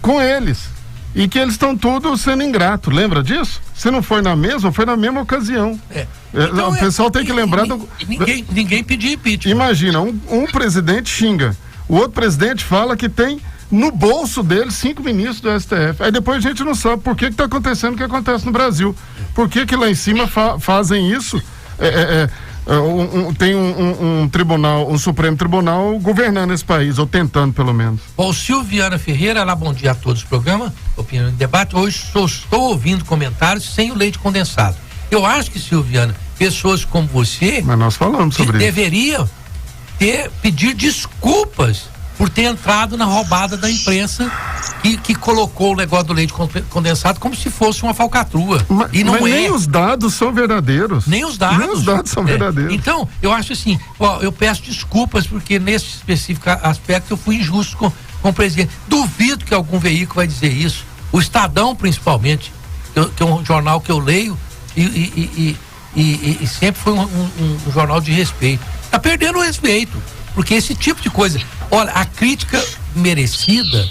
N: com eles e que eles estão todos sendo ingratos. Lembra disso? Se não foi na mesma, foi na mesma ocasião. Então, o pessoal tem que lembrar
M: ninguém pediu impeachment.
N: Imagina, um presidente xinga, o outro presidente fala que tem no bolso dele 5 ministros do STF. Aí depois a gente não sabe por que está acontecendo o que acontece no Brasil. Por que lá em cima fazem isso? Tem um tribunal, um Supremo Tribunal governando esse país, ou tentando pelo menos.
M: Bom, Silviana Ferreira, lá, bom dia a todos do programa, Opinião em Debate. Hoje só estou ouvindo comentários sem o leite condensado. Eu acho que, Silviana, pessoas como você...
N: Mas nós falamos sobre isso.
M: Deveriam pedir desculpas por ter entrado na roubada da imprensa que colocou o negócio do leite condensado como se fosse uma falcatrua.
N: Mas nem os dados são verdadeiros.
M: Nem os dados
N: são verdadeiros.
M: Então, eu acho assim, eu peço desculpas porque nesse específico aspecto eu fui injusto com o presidente. Duvido que algum veículo vai dizer isso. O Estadão, principalmente, que é um jornal que eu leio e sempre foi um jornal de respeito. Tá perdendo o respeito, porque esse tipo de coisa... Olha, a crítica merecida,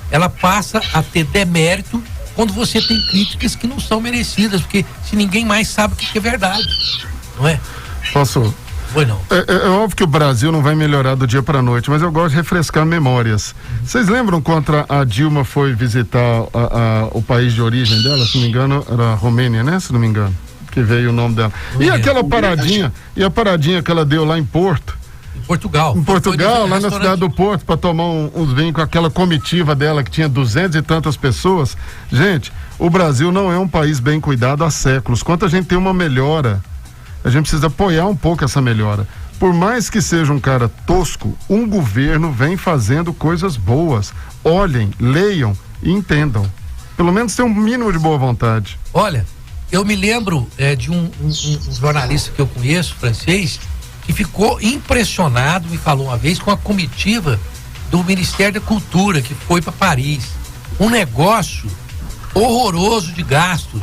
M: ela passa a ter demérito quando você tem críticas que não são merecidas, porque se ninguém mais sabe o que é verdade, não é?
N: Posso?
M: Foi não.
N: É óbvio que o Brasil não vai melhorar do dia para a noite, mas eu gosto de refrescar memórias. Vocês lembram quando a Dilma foi visitar o país de origem dela, se não me engano, era a Romênia, né? Se não me engano, que veio o nome dela. E aquela paradinha, a paradinha que ela deu lá em Porto,
M: Portugal.
N: Em Portugal, lá na cidade do Porto, para tomar uns vinhos com aquela comitiva dela que tinha 200 e tantas pessoas. Gente, o Brasil não é um país bem cuidado há séculos. Quando a gente tem uma melhora, a gente precisa apoiar um pouco essa melhora. Por mais que seja um cara tosco, um governo vem fazendo coisas boas. Olhem, leiam e entendam. Pelo menos tem um mínimo de boa vontade.
M: Olha, eu me lembro de um jornalista que eu conheço, francês, que ficou impressionado, me falou uma vez, com a comitiva do Ministério da Cultura, que foi para Paris. Um negócio horroroso de gastos.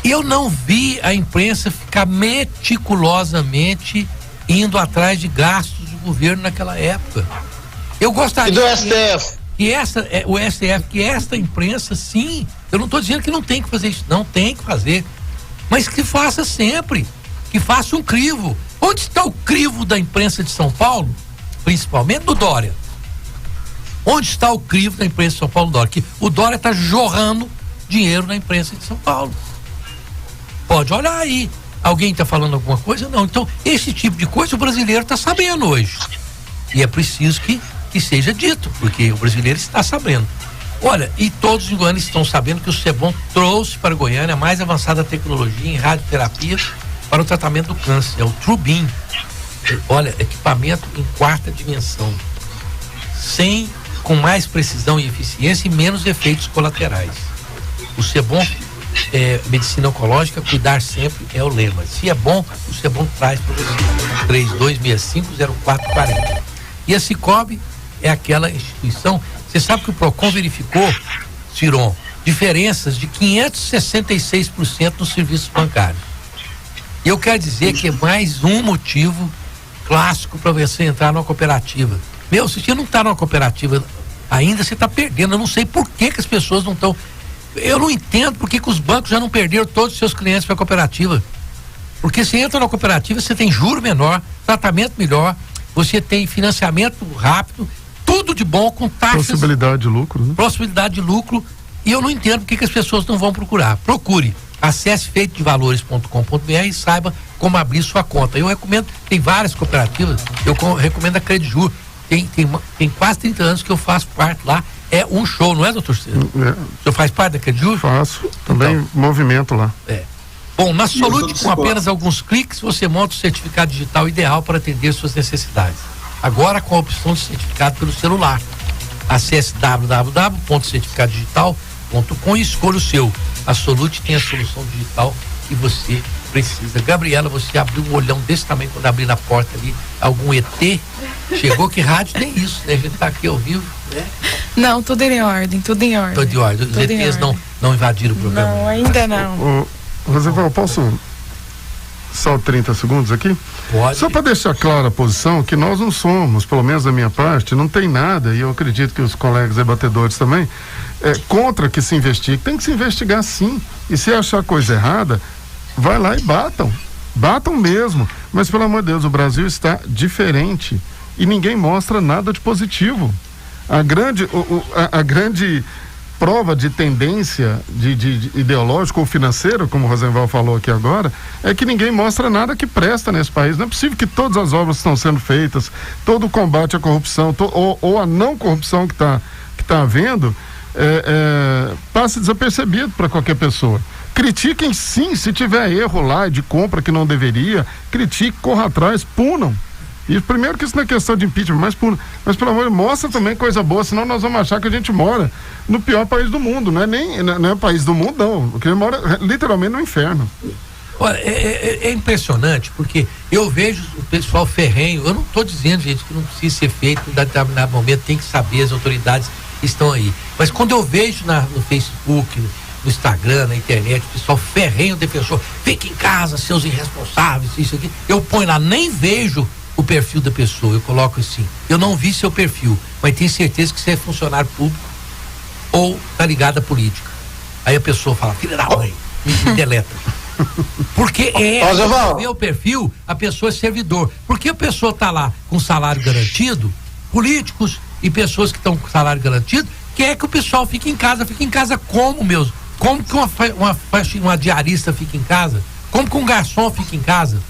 M: Eu não vi a imprensa ficar meticulosamente indo atrás de gastos do governo naquela época. Eu gostaria.
O: E do STF?
M: O STF, que esta imprensa, sim, eu não estou dizendo que não tem que fazer isso, não tem que fazer, mas que faça sempre, que faça um crivo. Onde está o crivo da imprensa de São Paulo, principalmente do Dória? Onde está o crivo da imprensa de São Paulo, Dória? Que o Dória está jorrando dinheiro na imprensa de São Paulo. Pode olhar aí. Alguém está falando alguma coisa? Não. Então, esse tipo de coisa o brasileiro está sabendo hoje. E é preciso que seja dito, porque o brasileiro está sabendo. Olha, e todos os goianos estão sabendo que o SEBOM trouxe para Goiânia a mais avançada tecnologia em radioterapia para o tratamento do câncer. É o TrueBeam. Olha, equipamento em 4ª dimensão. Com mais precisão e eficiência e menos efeitos colaterais. O SEBOM, medicina oncológica, cuidar sempre é o lema. Se é bom, o SEBOM traz para você. 3265-0440. E a Cicobi é aquela instituição, você sabe que o PROCON verificou, Ciron, diferenças de 566% nos serviços bancários. E eu quero dizer que é mais um motivo clássico para você entrar numa cooperativa. Se você não está numa cooperativa ainda, você está perdendo. Eu não sei por que as pessoas não estão. Eu não entendo por que os bancos já não perderam todos os seus clientes para a cooperativa. Porque você entra na cooperativa, você tem juro menor, tratamento melhor, você tem financiamento rápido, tudo de bom, com taxas.
N: Possibilidade de lucro, né?
M: Possibilidade de lucro. E eu não entendo por que as pessoas não vão procurar. Procure. Acesse feitodevalores.com.br e saiba como abrir sua conta. Eu recomendo, tem várias cooperativas, eu recomendo a Credijur. Tem quase 30 anos que eu faço parte lá. É um show, não é, doutor? O senhor faz parte da Credijur?
N: Faço. Também então, movimento lá.
M: Bom, na Solute, com apenas alguns cliques, você monta o certificado digital ideal para atender suas necessidades. Agora com a opção de certificado pelo celular. Acesse www.certificadodigital.com e escolha o seu. A Solute tem a solução digital que você precisa. Gabriela, você abriu um olhão desse tamanho quando abrir na porta ali, algum ET chegou, que rádio tem isso, né? A gente tá aqui ao vivo, né?
Q: Não, tudo em ordem, tudo em ordem.
M: Tudo em ordem. Os ETs não invadiram o programa.
Q: Não, ainda não.
N: Rosenval, posso só 30 segundos aqui?
M: Pode.
N: Só para deixar clara a posição, que nós não somos, pelo menos da minha parte, não tem nada, e eu acredito que os colegas debatedores também, contra que se investigue. Tem que se investigar sim. E se achar coisa errada, vai lá e batam mesmo, mas pelo amor de Deus, o Brasil está diferente e ninguém mostra nada de positivo. A grande prova de tendência de ideológico ou financeiro, como o Rosenval falou aqui agora, é que ninguém mostra nada que presta nesse país. Não é possível que todas as obras estão sendo feitas, todo o combate à corrupção ou a não corrupção que tá havendo passe desapercebido para qualquer pessoa. Critiquem sim, se tiver erro lá de compra que não deveria, critique, corra atrás, punam. E primeiro que isso não é questão de impeachment, mas pelo amor, mostra também coisa boa, senão nós vamos achar que a gente mora no pior país do mundo. Não é o país do mundo, não, porque ele mora literalmente no inferno.
M: Olha, é impressionante, porque eu vejo o pessoal ferrenho. Eu não estou dizendo, gente, que não precisa ser feito em determinado momento, tem que saber, as autoridades estão aí. Mas quando eu vejo no Facebook, no Instagram, na internet, o pessoal ferrenho defensor, fica em casa, seus irresponsáveis, isso aqui, eu ponho lá, nem vejo o perfil da pessoa, eu coloco assim, eu não vi seu perfil, mas tenho certeza que você é funcionário público ou tá ligado à política. Aí a pessoa fala, filha da mãe, me deleta. Porque ver o perfil, a pessoa é servidor. Porque a pessoa tá lá com salário garantido, políticos e pessoas que estão com salário garantido, quer que o pessoal fique em casa como, meus? Como que uma diarista fica em casa? Como que um garçom fica em casa?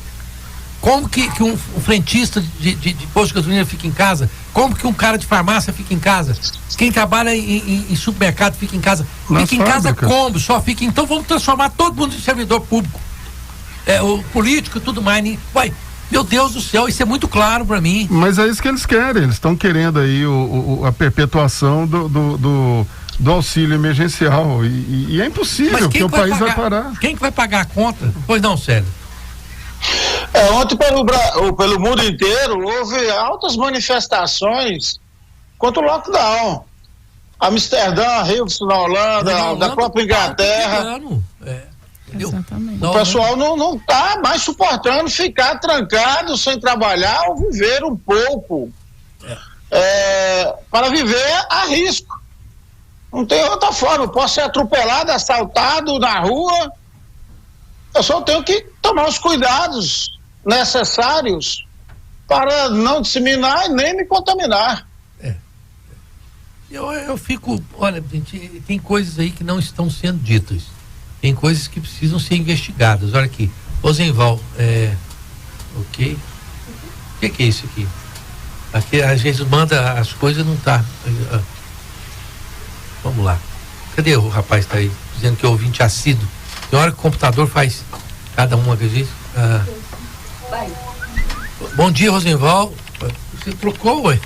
M: Como que um frentista de posto de gasolina fica em casa? Como que um cara de farmácia fica em casa? Quem trabalha em supermercado fica em casa? Fica em casa como? Só fica. Então vamos transformar todo mundo em servidor público. O político e tudo mais. Vai, meu Deus do céu, isso é muito claro para mim.
N: Mas é isso que eles querem. Eles estão querendo aí a perpetuação do auxílio emergencial. E é impossível que o país vai parar.
M: Quem que vai pagar a conta? Pois não, Célio.
O: Ontem pelo mundo inteiro houve altas manifestações contra o lockdown. Amsterdã, Rio, na Holanda, da própria Inglaterra.
Q: Exatamente.
O: O pessoal não está mais suportando ficar trancado sem trabalhar ou viver um pouco. para viver a risco. Não tem outra forma. Eu posso ser atropelado, assaltado na rua. Eu só tenho que tomar os cuidados necessários para não disseminar e nem me contaminar.
M: Eu fico, olha, gente, tem coisas aí que não estão sendo ditas. Tem coisas que precisam ser investigadas. Olha aqui, Rosenval, ok. O que é isso aqui? Aqui às vezes manda as coisas, não tá. Vamos lá. Cadê o rapaz que tá aí? Dizendo que é ouvinte assíduo. Tem hora que o computador faz cada uma vez. Bom dia, Rosenval. Você trocou, ué?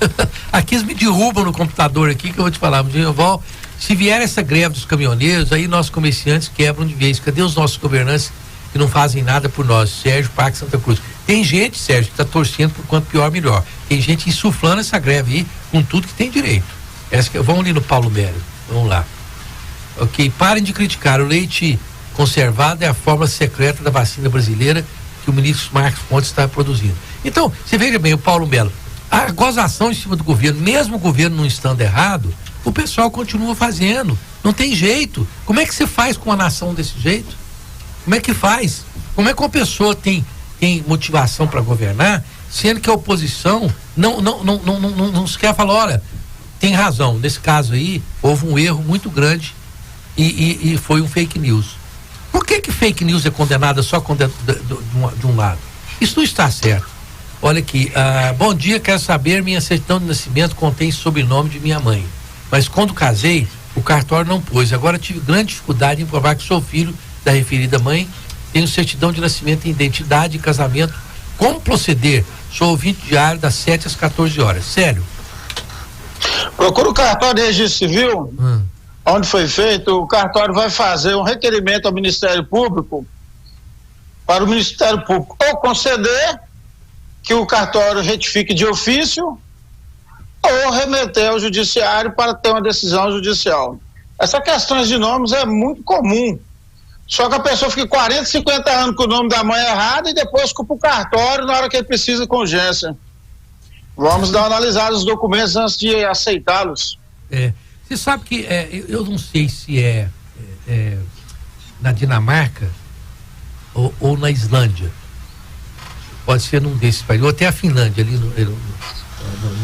M: Aqui eles me derrubam no computador aqui, que eu vou te falar. Rosenval, se vier essa greve dos caminhoneiros, aí nossos comerciantes quebram de vez. Cadê os nossos governantes que não fazem nada por nós? Sérgio Parque Santa Cruz. Tem gente, Sérgio, que está torcendo por quanto pior, melhor. Tem gente insuflando essa greve aí com tudo que tem direito. Vamos ali no Paulo Mério. Vamos lá. Ok, parem de criticar. O leite conservado é a fórmula secreta da vacina brasileira que o ministro Marcos Pontes está produzindo. Então, você veja bem, o Paulo Melo, a gozação em cima do governo, mesmo o governo não estando errado, o pessoal continua fazendo. Não tem jeito. Como é que você faz com uma nação desse jeito? Como é que faz? Como é que uma pessoa tem motivação para governar, sendo que a oposição não se quer falar, olha, tem razão, nesse caso aí houve um erro muito grande e foi um fake news. Por que fake news é condenada só de um lado? Isso não está certo. Olha aqui, bom dia, quero saber, minha certidão de nascimento contém sobrenome de minha mãe, mas quando casei, o cartório não pôs. Agora tive grande dificuldade em provar que sou filho da referida mãe, tenho certidão de nascimento, identidade e casamento. Como proceder? Sou ouvinte diário das 7 às 14 horas. Sério?
O: Procura o cartório de registro civil, onde foi feito. O cartório vai fazer um requerimento ao Ministério Público, para o Ministério Público ou conceder que o cartório retifique de ofício ou remeter ao judiciário para ter uma decisão judicial. Essa questão de nomes é muito comum. Só que a pessoa fica 40, 50 anos com o nome da mãe errado e depois culpa o cartório na hora que ele precisa com urgência. Vamos dar uma analisada nos documentos antes de aceitá-los.
M: Você sabe que eu não sei se é na Dinamarca ou na Islândia. Pode ser num desses países, ou até a Finlândia, ali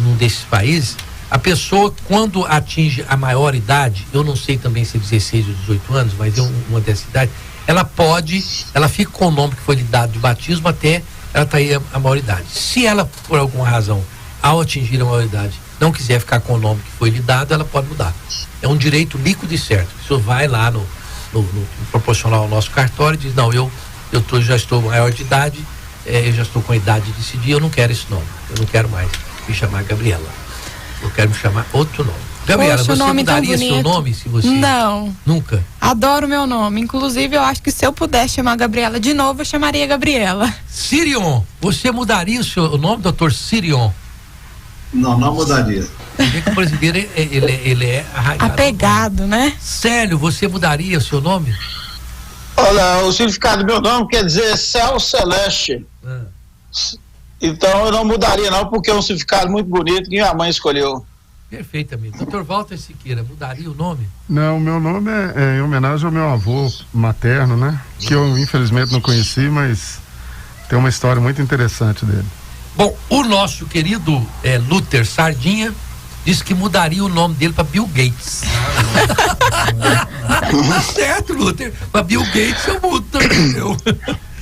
M: num desses países. A pessoa, quando atinge a maior idade, eu não sei também se é 16 ou 18 anos, mas é uma dessa idade, ela fica com o nome que foi lhe dado de batismo até ela tá aí a maioridade. Se ela, por alguma razão, ao atingir a maioridade, não quiser ficar com o nome que foi lhe dado, ela pode mudar. É um direito líquido e certo. O senhor vai lá no proporcional ao nosso cartório e diz, não, eu já estou maior de idade, eu já estou com a idade de decidir, eu não quero esse nome, eu não quero mais me chamar Gabriela, eu quero me chamar outro nome. Gabriela,
Q: poxa,
M: você mudaria seu nome se você...
Q: Não.
M: Nunca?
Q: Adoro meu nome. Inclusive, eu acho que se eu pudesse chamar Gabriela de novo, eu chamaria Gabriela.
M: Sirion, você mudaria o nome, doutor Sirion?
P: Não mudaria.
M: O brasileiro, ele é arraigado.
Q: Apegado, né?
M: Sério, você mudaria o seu nome?
O: Olha, o significado do meu nome quer dizer céu celeste. Então eu não mudaria não, porque é um significado muito bonito que minha mãe escolheu.
M: Perfeitamente. Dr. Walter Siqueira, mudaria o nome?
N: Não, o meu nome é em homenagem ao meu avô materno, né? Que eu infelizmente não conheci, mas tem uma história muito interessante dele.
M: Bom, o nosso querido Luther Sardinha disse que mudaria o nome dele para Bill Gates. Tá certo, Luther. Para Bill Gates eu mudo também.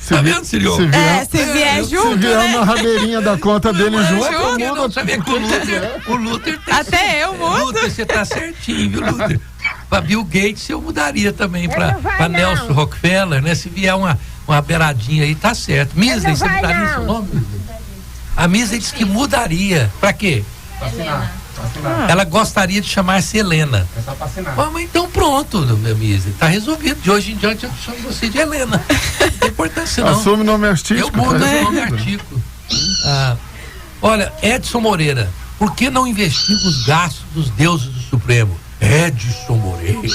M: Tá vendo, Sirion?
Q: Se vier junto,
N: se vier
Q: né?
N: uma rabeirinha da conta dele junto,
M: eu não sabia que o Luther tem...
Q: Até eu mudo.
M: Luther, você tá certinho, viu, Luther? Para Bill Gates eu mudaria também para Nelson Rockefeller, né? Se vier uma beiradinha aí, tá certo. Misley, você mudaria seu nome? A Misley disse que mudaria. Para quê?
A: Vacinar.
M: Ela gostaria de chamar-se Helena.
A: É só pra assinar.
M: Mas então pronto, meu Misley. Tá resolvido. De hoje em diante eu chamo você de Helena. Não tem importância não.
N: Assume nome artístico.
M: Eu mudo esse nome artístico. Olha, Edson Moreira, por que não investiga os gastos dos deuses do Supremo? Edson Moreira,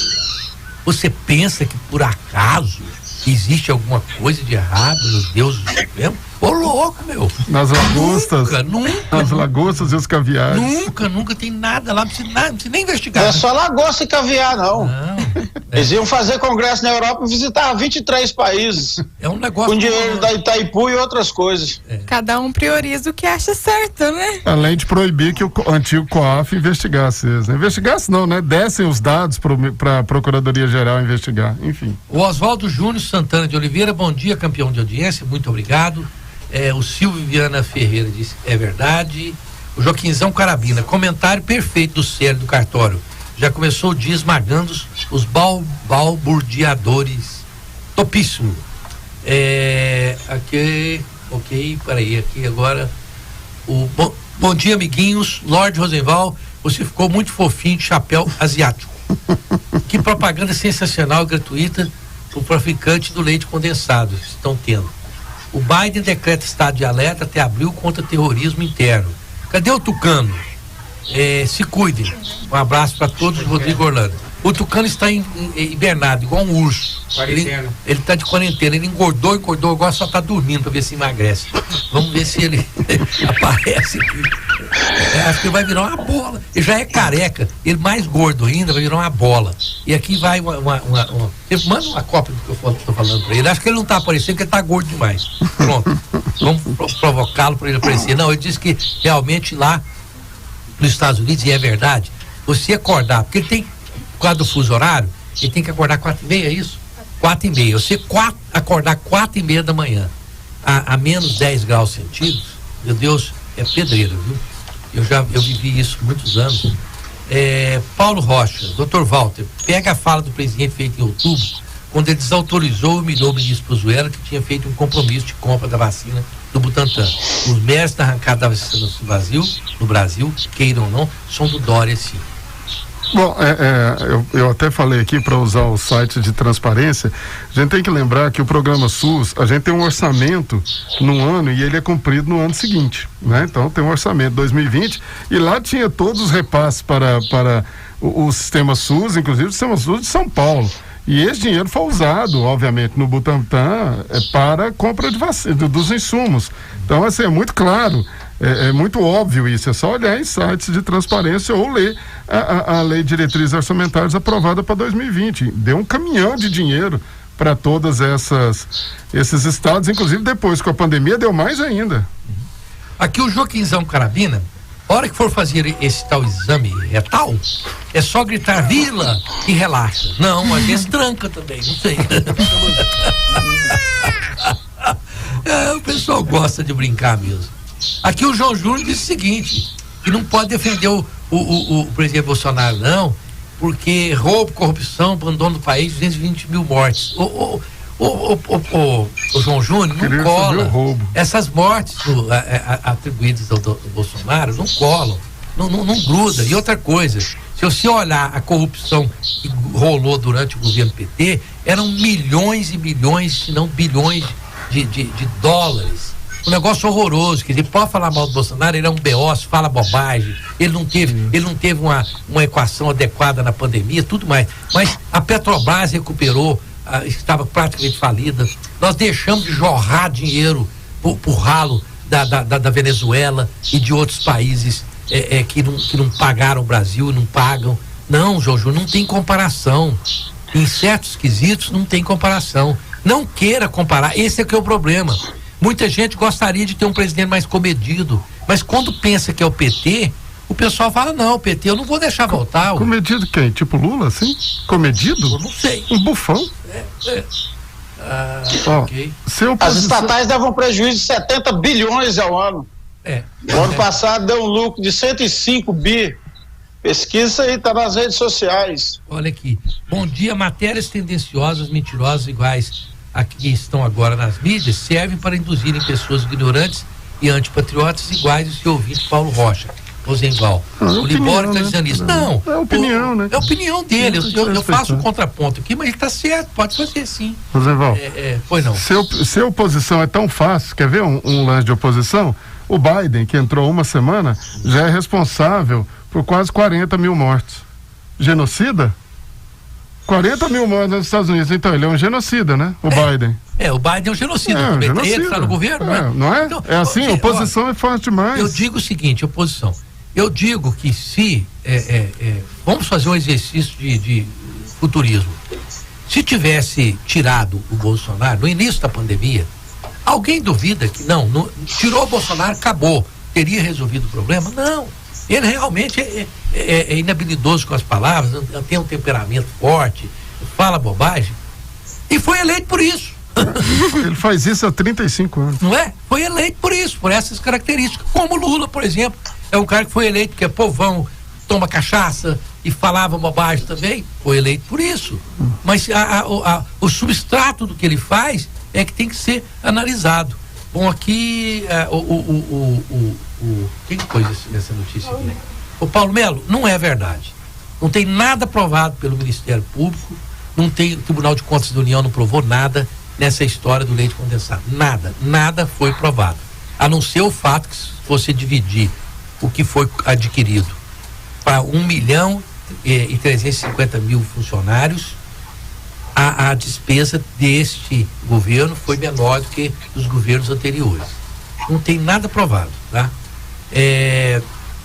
M: você pensa que por acaso existe alguma coisa de errado nos deuses do Supremo? Ô, louco, meu.
N: Nas lagostas.
M: Nunca.
N: Nas lagostas e os caviares.
M: Nunca tem nada lá, não precisa nem investigar.
O: Não é só lagosta e caviar, não. Eles iam fazer congresso na Europa e visitar 23 países.
M: É um negócio.
O: Com dinheiro da Itaipu e outras coisas.
Q: Cada um prioriza o que acha certo, né?
N: Além de proibir que o antigo COAF investigasse isso. Investigasse não, né? Dessem os dados para a Procuradoria-Geral investigar. Enfim.
M: O Oswaldo Júnior Santana de Oliveira, bom dia, campeão de audiência, muito obrigado. O Silvio Viana Ferreira disse é verdade. O Joaquinzão Carabina, comentário perfeito do Célio do Cartório. Já começou o dia esmagando os balburdiadores. Topíssimo. Ok, peraí, aqui agora. Bom dia, amiguinhos. Lorde Rosenval, você ficou muito fofinho de chapéu asiático. Que propaganda sensacional e gratuita o traficante do leite condensado estão tendo. O Biden decreta estado de alerta até abril contra terrorismo interno. Cadê o Tucano? Se cuidem. Um abraço para todos, Rodrigo Orlando. O Tucano está hibernado, igual um urso. Ele está de quarentena. Ele engordou, agora só está dormindo para ver se emagrece. Vamos ver se ele aparece aqui. Acho que ele vai virar uma bola. Ele já é careca, ele mais gordo ainda, vai virar uma bola. E aqui vai manda uma cópia do que eu estou falando para ele. Acho que ele não está aparecendo, porque ele está gordo demais. Pronto. Vamos provocá-lo para ele aparecer. Não, ele disse que realmente lá nos Estados Unidos, e é verdade, você acordar, porque ele tem, por causa do fuso horário, ele tem que acordar 4h30, é isso? 4h30. Você acordar 4h30 da manhã a menos 10 graus centígrados, meu Deus, é pedreiro, viu? Eu vivi isso muitos anos. Paulo Rocha, Dr. Walter, pega a fala do presidente feita em outubro, quando ele desautorizou e humilhou o ministro Pozuelo, que tinha feito um compromisso de compra da vacina do Butantan. Os méritos da arrancada da vacina no Brasil, queiram ou não, são do Dória, sim.
N: Bom, eu até falei aqui para usar o site de transparência. A gente tem que lembrar que o programa SUS, a gente tem um orçamento num ano e ele é cumprido no ano seguinte, né? Então tem um orçamento 2020 e lá tinha todos os repasses para o sistema SUS, inclusive o sistema SUS de São Paulo. E esse dinheiro foi usado, obviamente, no Butantan para a compra de vacina, dos insumos. Então, assim, é muito claro, é muito óbvio isso. É só olhar em sites de transparência ou ler a Lei de Diretrizes Orçamentárias aprovada para 2020. Deu um caminhão de dinheiro para todos esses estados, inclusive depois com a pandemia deu mais ainda.
M: Aqui o Joaquinzão Carabina, a hora que for fazer esse tal exame retal, é só gritar vila e relaxa. Não, às vezes tranca também, não sei. O pessoal gosta de brincar mesmo. Aqui o João Júnior disse o seguinte, que não pode defender o presidente Bolsonaro, não, porque roubo, corrupção, abandono do país, 220 mil mortes. O João Júnior não cola. Essas mortes atribuídas ao Bolsonaro não colam, não gruda. E outra coisa, se você olhar a corrupção que rolou durante o governo PT, eram milhões e milhões, se não bilhões de dólares. Um negócio horroroso, quer dizer, pode falar mal do Bolsonaro, ele é um beócio, fala bobagem, ele não teve uma equação adequada na pandemia, tudo mais. Mas a Petrobras recuperou, estava praticamente falida. Nós deixamos de jorrar dinheiro pro ralo da Venezuela e de outros países que não pagaram o Brasil e não pagam. Não, Jojo, não tem comparação. Em certos quesitos não tem comparação. Não queira comparar, esse é que é o problema. Muita gente gostaria de ter um presidente mais comedido, mas quando pensa que é o PT, o pessoal fala, não, o PT eu não vou deixar voltar.
N: Comedido quem? Tipo Lula, assim? Comedido?
M: Eu não sei.
N: Um bufão?
M: Ok.
O: As estatais davam prejuízo de 70 bilhões ao ano. O ano passado deu um lucro de 105 bi. Pesquisa aí, tá nas redes sociais.
M: Olha aqui. Bom dia, matérias tendenciosas, mentirosas, iguais a que estão agora nas mídias, servem para induzirem pessoas ignorantes e antipatriotas iguais ao seu ouvinte Paulo Rocha. Rosenval. O Libório está dizendo isso. Não.
N: É opinião, né?
M: É a opinião dele. Eu faço um contraponto aqui, mas ele está certo, pode fazer sim.
N: Rosenval.
M: Pois não.
N: Se a oposição é tão fácil, quer ver um lance de oposição? O Biden, que entrou uma semana, já é responsável por quase 40 mil mortes. Genocida? 40 mil mortes nos Estados Unidos. Então, ele é um genocida, né? O Biden.
M: O Biden é um genocida. Ele está no governo,
N: não é?
M: Então,
N: é assim, a oposição é forte demais.
M: Eu digo o seguinte, oposição. Eu digo que se... vamos fazer um exercício de futurismo. Se tivesse tirado o Bolsonaro no início da pandemia, alguém duvida que não tirou o Bolsonaro, acabou, teria resolvido o problema? Não. Ele realmente é inabilidoso com as palavras, tem um temperamento forte, fala bobagem, e foi eleito por isso.
N: Ele faz isso há 35 anos.
M: Não é? Foi eleito por isso, por essas características. Como Lula, por exemplo, é um cara que foi eleito porque é povão, toma cachaça e falava bobagem também, foi eleito por isso. Mas o substrato do que ele faz é que tem que ser analisado. Bom, aqui quem pôs essa notícia aqui? O Paulo Melo, não é verdade. Não tem nada provado pelo Ministério Público, não tem, o Tribunal de Contas da União não provou nada nessa história do leite condensado. Nada foi provado. A não ser o fato que, se você dividir o que foi adquirido para 1.350.000 funcionários, a despesa deste governo foi menor do que dos governos anteriores. Não tem nada provado, tá?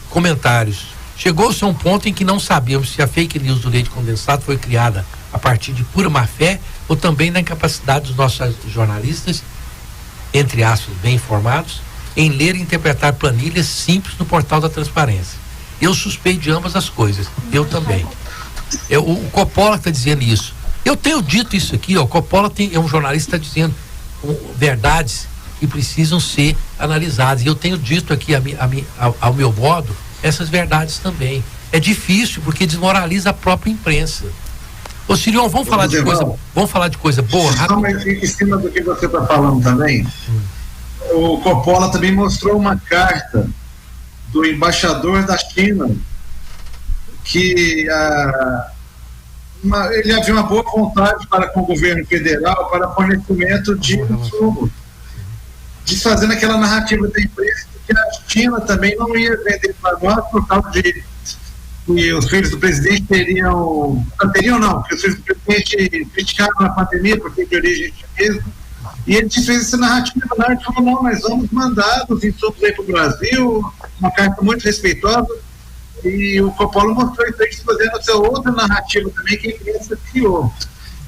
M: Comentários. Chegou-se a um ponto em que não sabemos se a fake news do leite condensado foi criada a partir de pura má-fé ou também da incapacidade dos nossos jornalistas, entre aspas, bem informados, em ler e interpretar planilhas simples no portal da transparência. Eu suspeito de ambas as coisas. Eu também. O Coppola está dizendo isso. Eu tenho dito isso aqui, o Coppola é um jornalista que está dizendo verdades que precisam ser analisadas. E eu tenho dito aqui ao meu modo essas verdades também. É difícil porque desmoraliza a própria imprensa. Ô Sirion, vamos falar de coisa boa, rápido.
P: Em cima do que você está falando também, o Coppola também mostrou uma carta do embaixador da China que ele havia uma boa vontade para com o governo federal para fornecimento de insumos, desfazendo aquela narrativa da imprensa que a China também não ia vender para nós por causa de que os filhos do presidente porque os filhos do presidente criticaram na pandemia porque de origem chinesa, e ele desfez essa narrativa, ele falou, não, nós vamos mandar os insumos aí para o Brasil, uma carta muito respeitosa, e o Coppola mostrou isso fazendo essa outra narrativa também que a imprensa criou.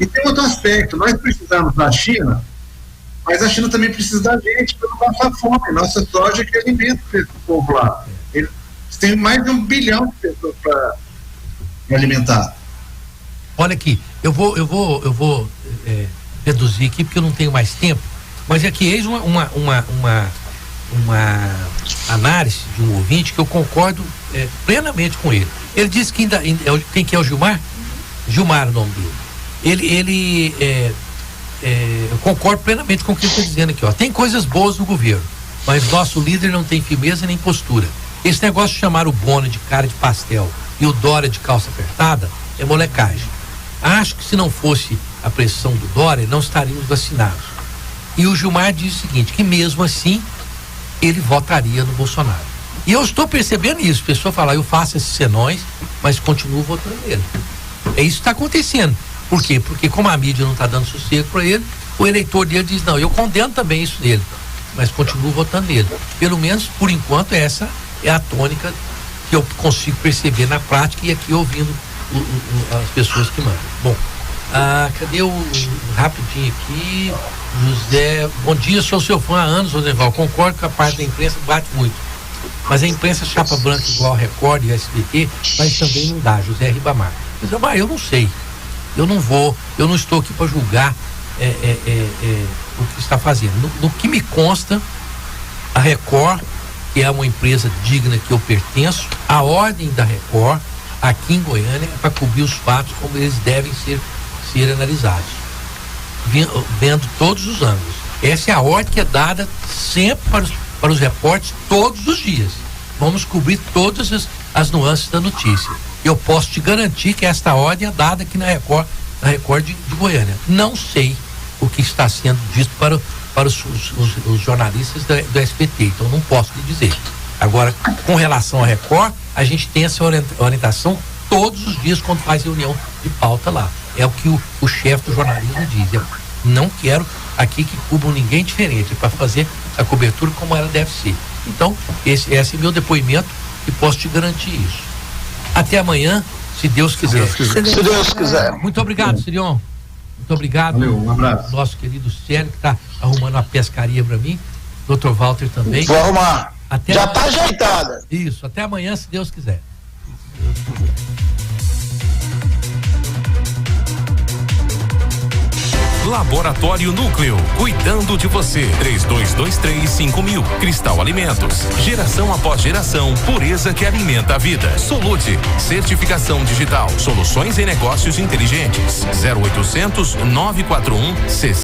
P: E tem outro aspecto, nós precisamos da China, mas a China também precisa da gente pela nossa fome, nossa soja que alimenta esse povo lá. Eles têm mais de 1 bilhão de pessoas para alimentar.
M: Olha aqui, eu vou reduzir aqui porque eu não tenho mais tempo, mas aqui eis uma análise de um ouvinte que eu concordo plenamente com ele. Ele disse que quem que é o Gilmar? Gilmar é o nome dele. Eu concordo plenamente com o que ele está dizendo aqui, ó. Tem coisas boas no governo, mas nosso líder não tem firmeza nem postura. Esse negócio de chamar o Bona de cara de pastel e o Dória de calça apertada é molecagem. Acho que se não fosse a pressão do Dória, não estaríamos vacinados. E o Gilmar diz o seguinte, que mesmo assim ele votaria no Bolsonaro. E eu estou percebendo isso, a pessoa fala, eu faço esses senões, mas continuo votando nele. É isso que está acontecendo. Por quê? Porque como a mídia não está dando sossego para ele, o eleitor dele diz, não, eu condeno também isso nele, mas continuo votando nele. Pelo menos, por enquanto, essa é a tônica que eu consigo perceber na prática e aqui ouvindo as pessoas que mandam. Bom, cadê rapidinho aqui, José, bom dia, sou seu fã há anos, Rosenval, concordo que a parte da imprensa bate muito, mas a imprensa chapa branca igual a Record e a SBT, mas também não dá, José Ribamar. Mas eu não sei, eu não estou aqui para julgar o que está fazendo. No que me consta, a Record, que é uma empresa digna que eu pertenço, a ordem da Record aqui em Goiânia é para cobrir os fatos como eles devem ser analisados, vendo todos os ângulos. Essa é a ordem que é dada sempre para os repórteres todos os dias. Vamos cobrir todas as nuances da notícia. Eu posso te garantir que esta ordem é dada aqui na Record de Goiânia. Não sei o que está sendo dito para os jornalistas do SBT, então não posso lhe dizer. Agora, com relação à Record, a gente tem essa orientação todos os dias quando faz reunião de pauta lá. É o que o chefe do jornalismo diz. Não quero aqui que cubram ninguém diferente, para fazer a cobertura como ela deve ser. Então, esse é meu depoimento e posso te garantir isso. Até amanhã, se Deus quiser.
O: Se Deus quiser.
M: Muito obrigado, Sirion. Muito obrigado.
P: Valeu, um abraço.
M: Nosso querido Célio, que está arrumando uma pescaria para mim. Dr. Walter também.
O: Vou arrumar. Já
M: está
O: ajeitada.
M: Isso, até amanhã, se Deus quiser.
H: Laboratório Núcleo, cuidando de você. 32235000. Cristal Alimentos, geração após geração, pureza que alimenta a vida. Solute, certificação digital, soluções em negócios inteligentes. 0800 941 60.